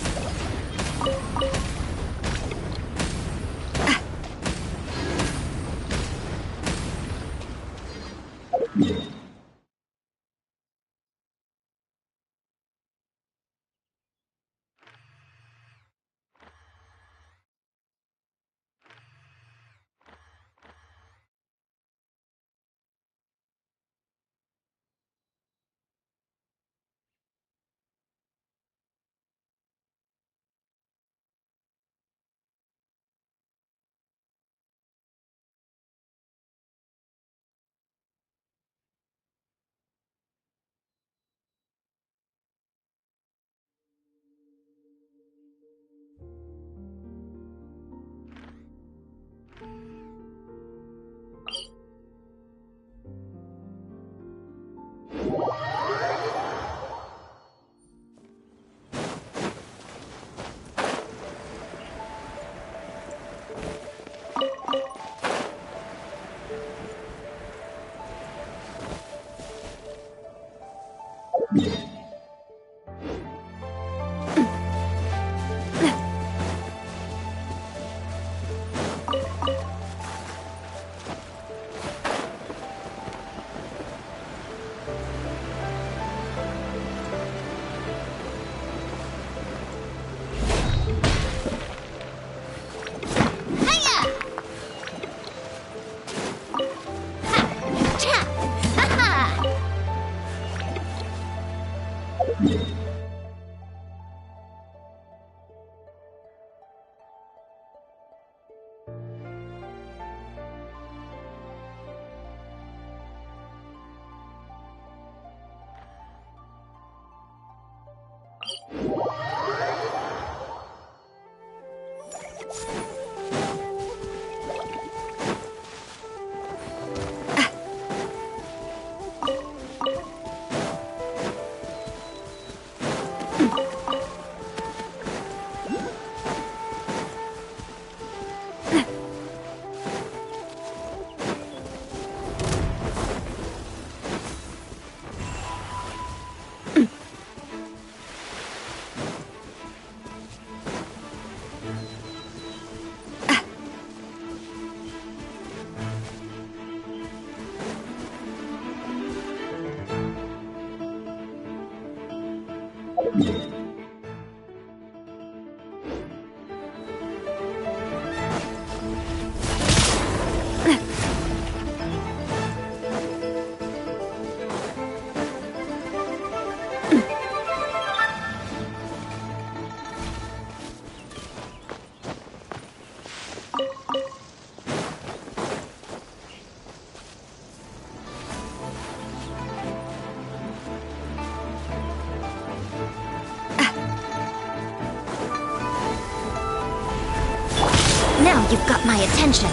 Now you've got my attention.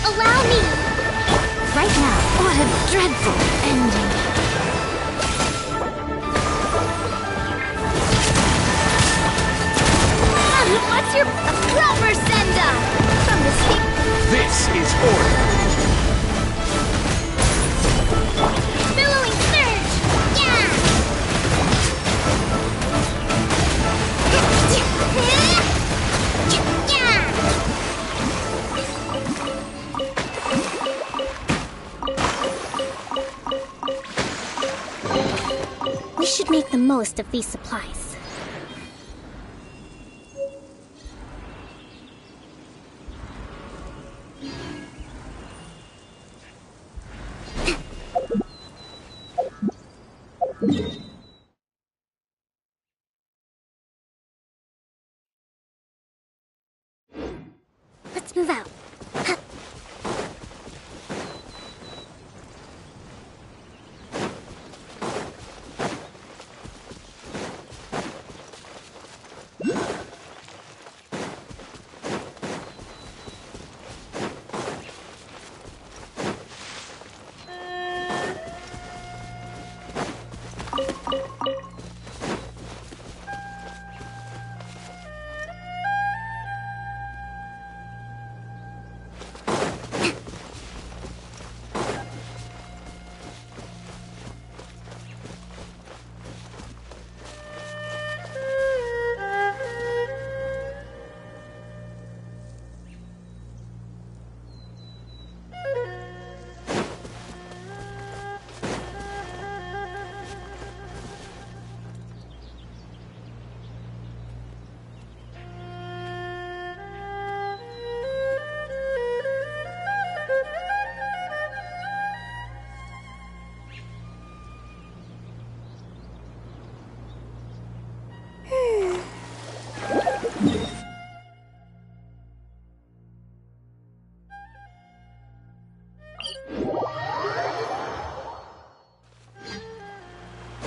Allow me! Right now. What a dreadful ending. What's your proper send-up from the sea? This is order. Billowing surge! Yeah! We should make the most of these supplies. Let's move out.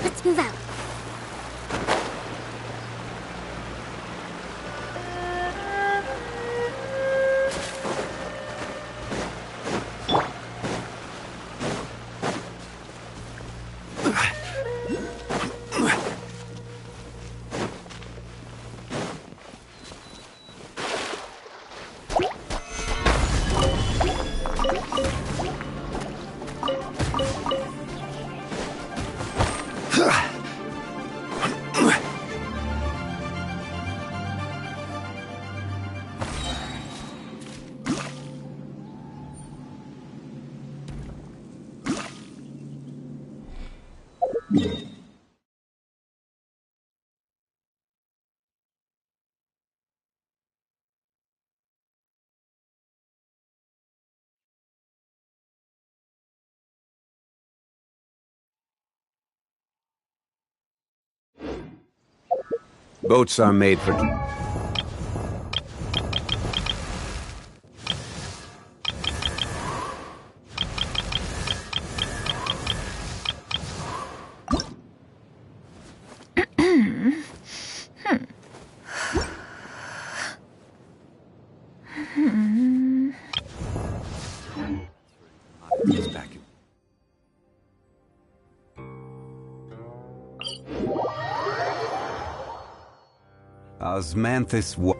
Let's move out. Boats are made for... He's back. Osmanthus wa...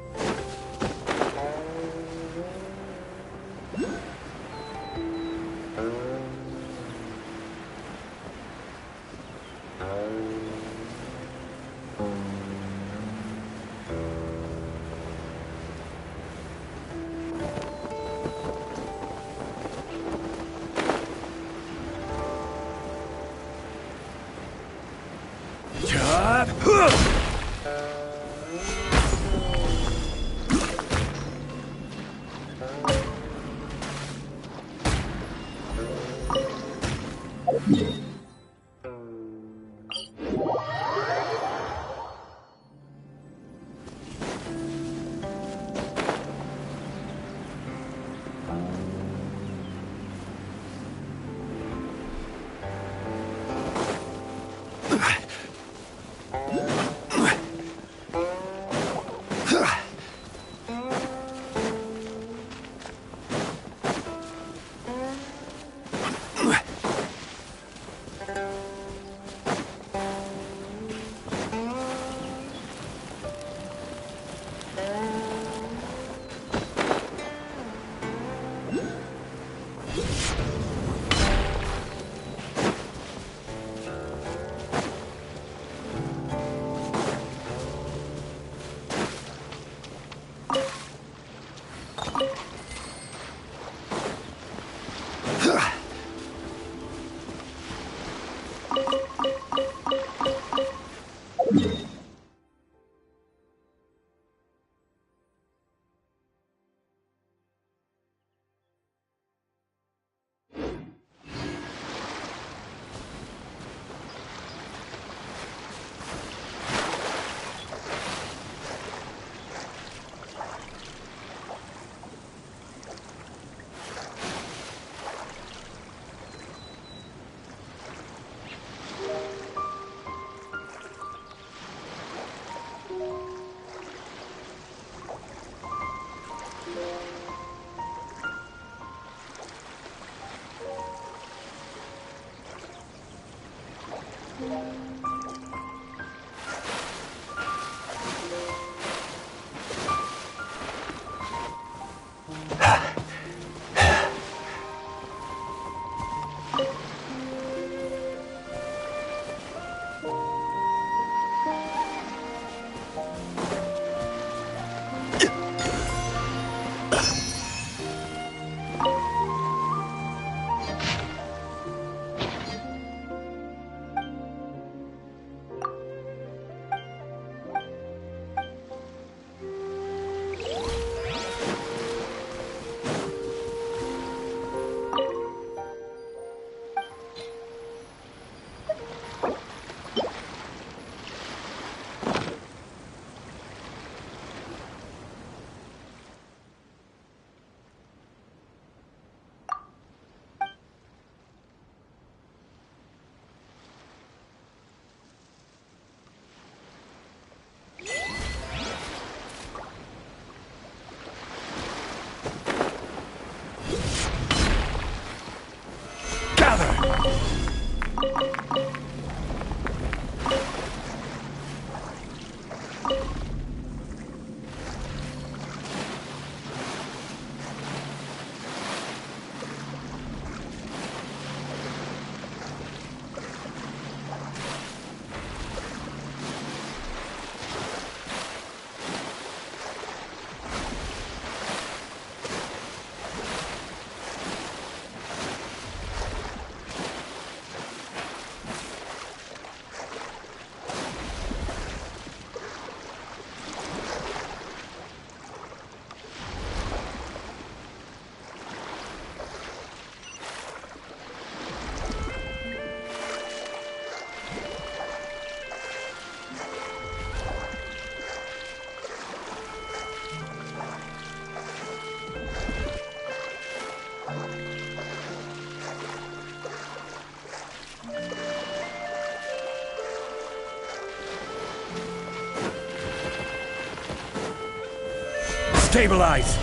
Stabilize!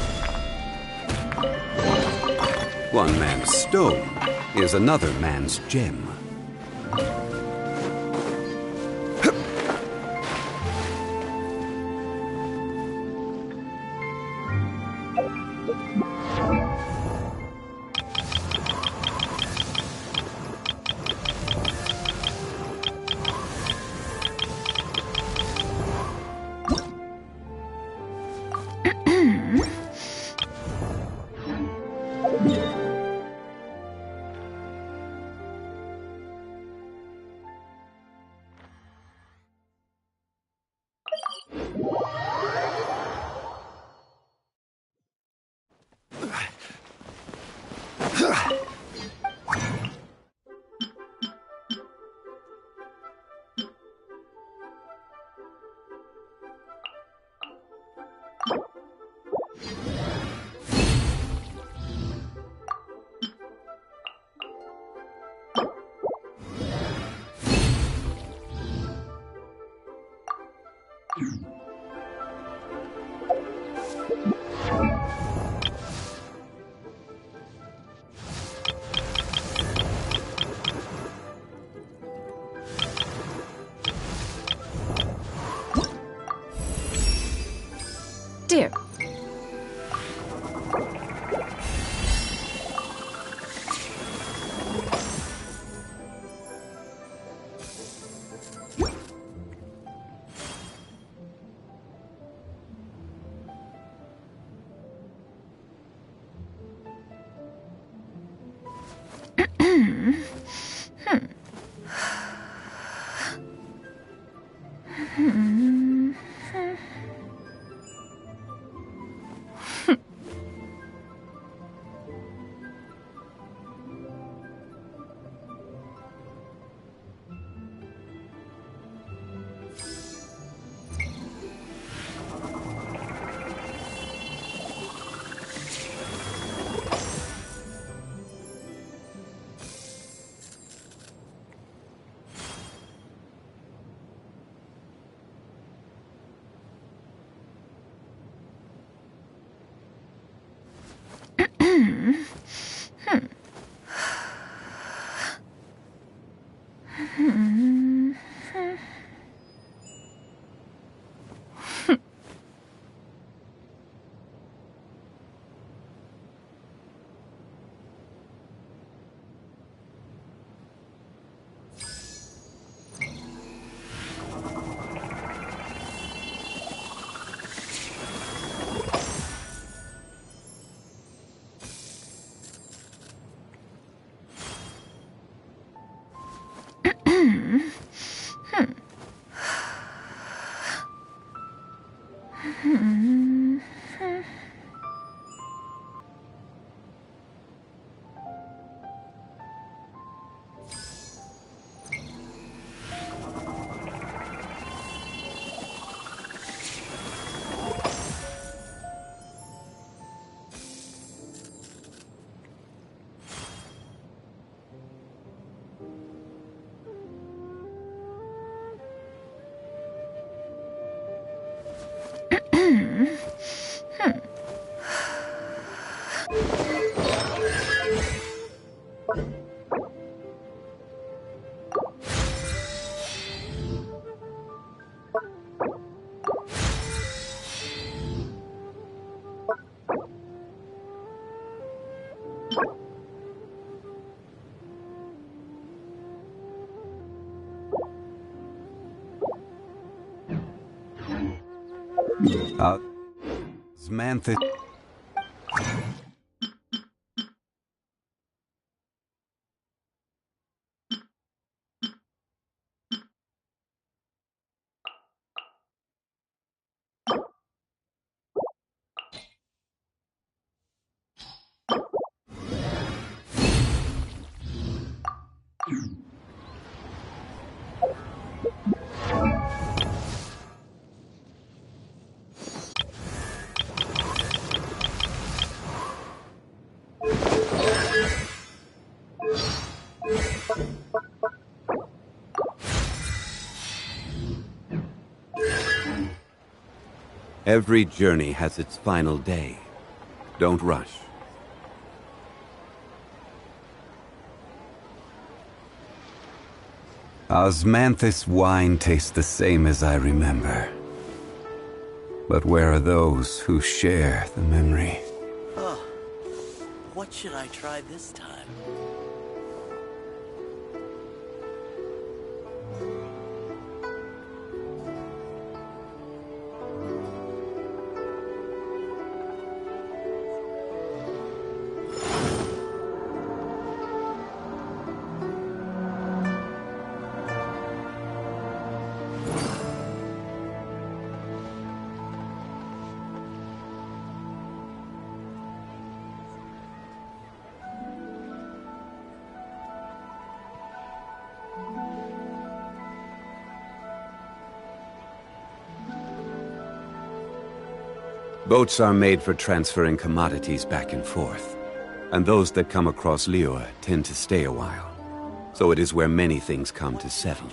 One man's stone is another man's gem. Dear. Samantha. Every journey has its final day. Don't rush. Osmanthus wine tastes the same as I remember. But where are those who share the memory? Oh, what should I try this time? Boats are made for transferring commodities back and forth, and those that come across Liyue tend to stay a while. So it is where many things come to settle.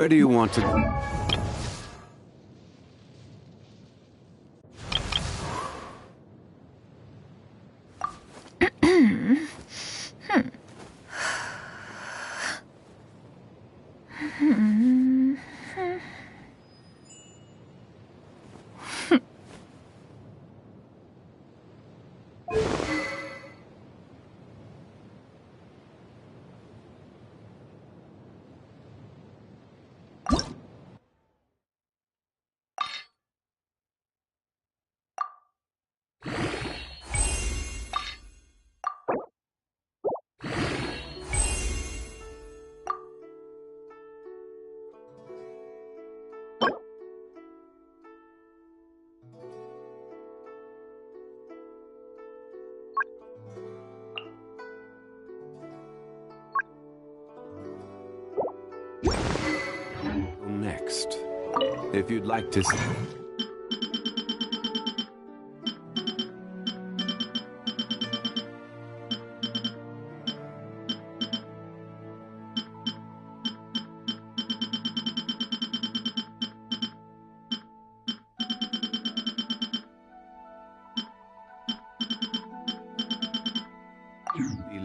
Where do you want to go? Next, if you'd like to.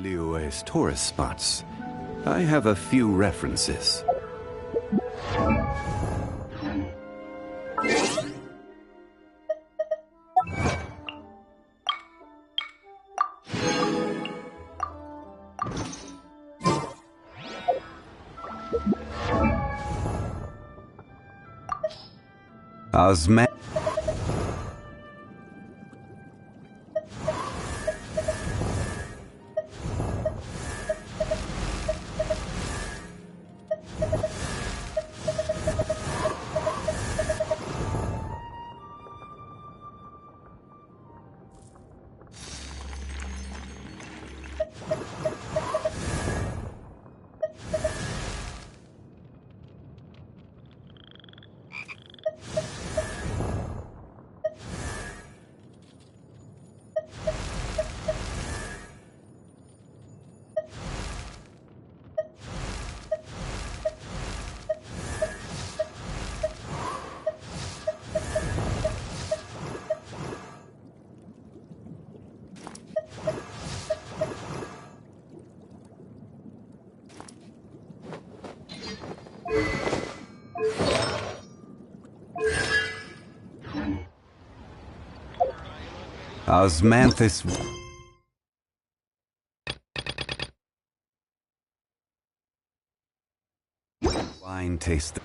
Liyue's tourist spots. I have a few references. Osman. Osmanthus. Wine taste.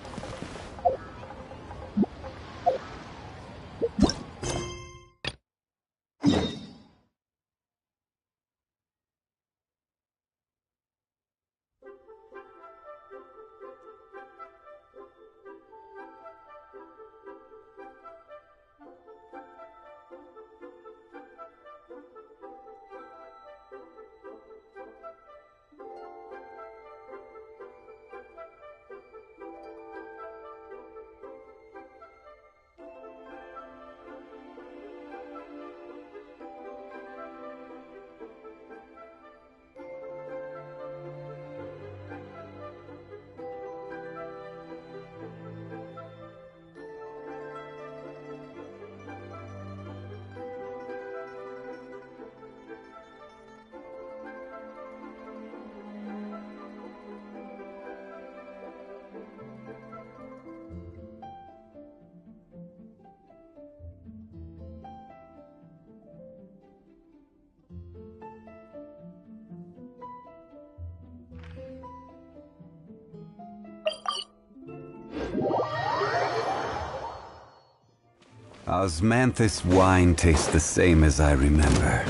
Osmanthus wine tastes the same as I remember.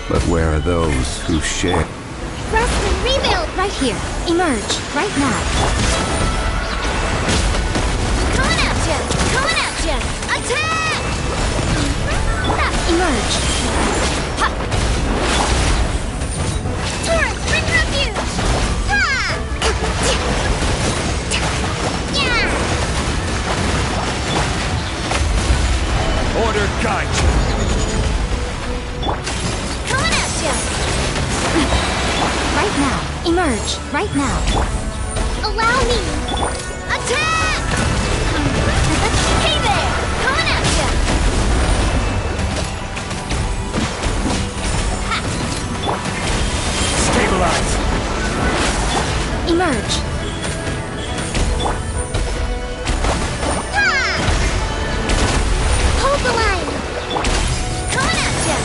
But where are those who share? Rest rebuild right here. Emerge right now. Coming at ya! Coming at ya! Attack! Emerge. Ha! Turret, bring refuge! Ha! Yeah! Order guide you. Coming at ya! Right now. Emerge right now. Allow me! Attack! Hey there! Coming at ya! Stabilize! Emerge. Hold the line! Coming at ya!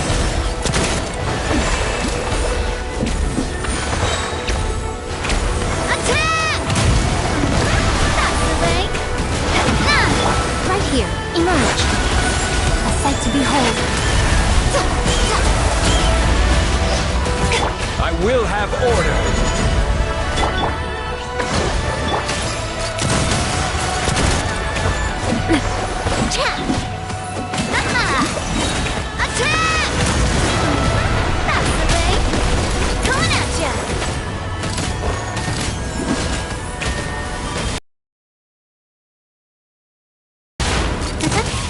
Attack! That's the way! Right here. Emerge. A sight to behold. I will have order! Attack! That's the way! Coming at ya!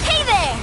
Hey there!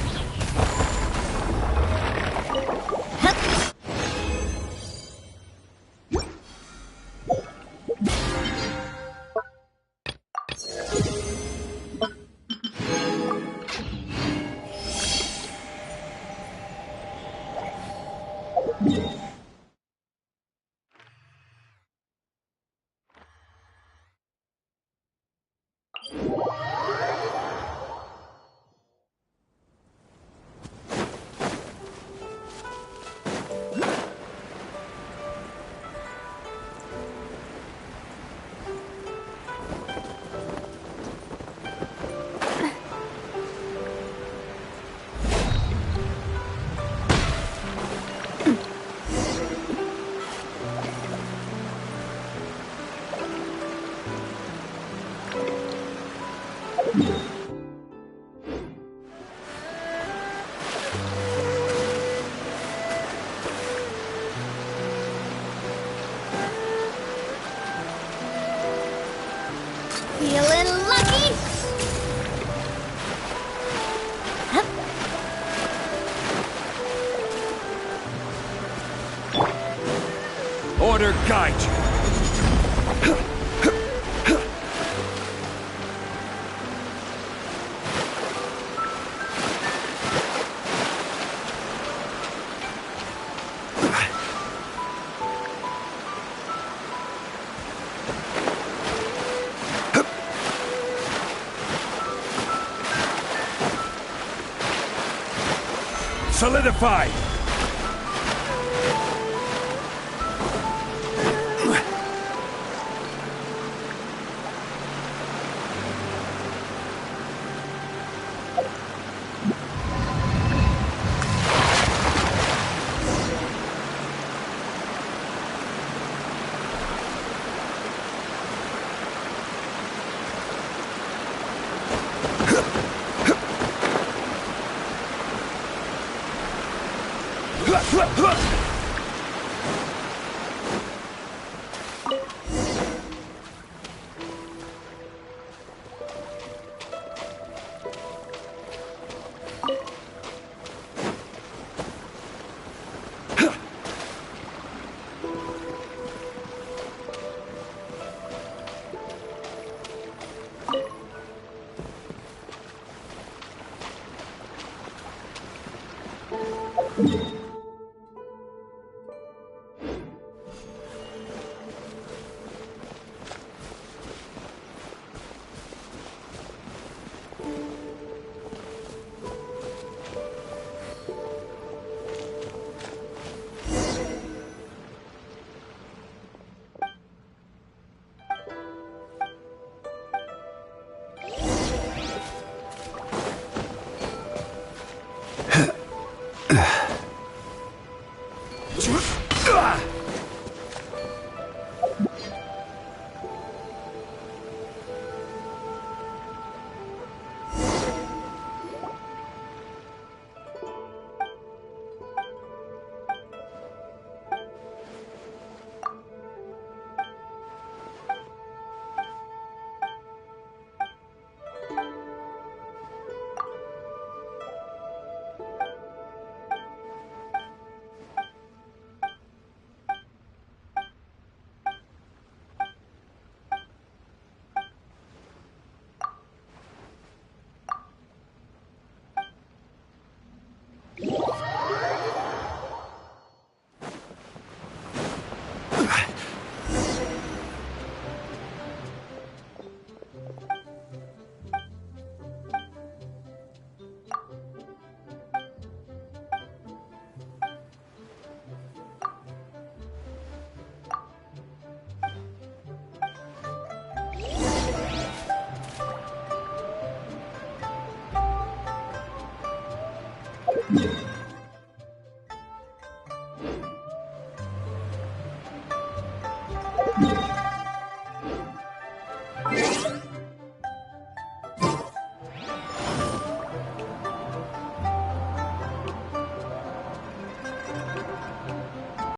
Feeling lucky? Order guide you! Solidify! Ugh.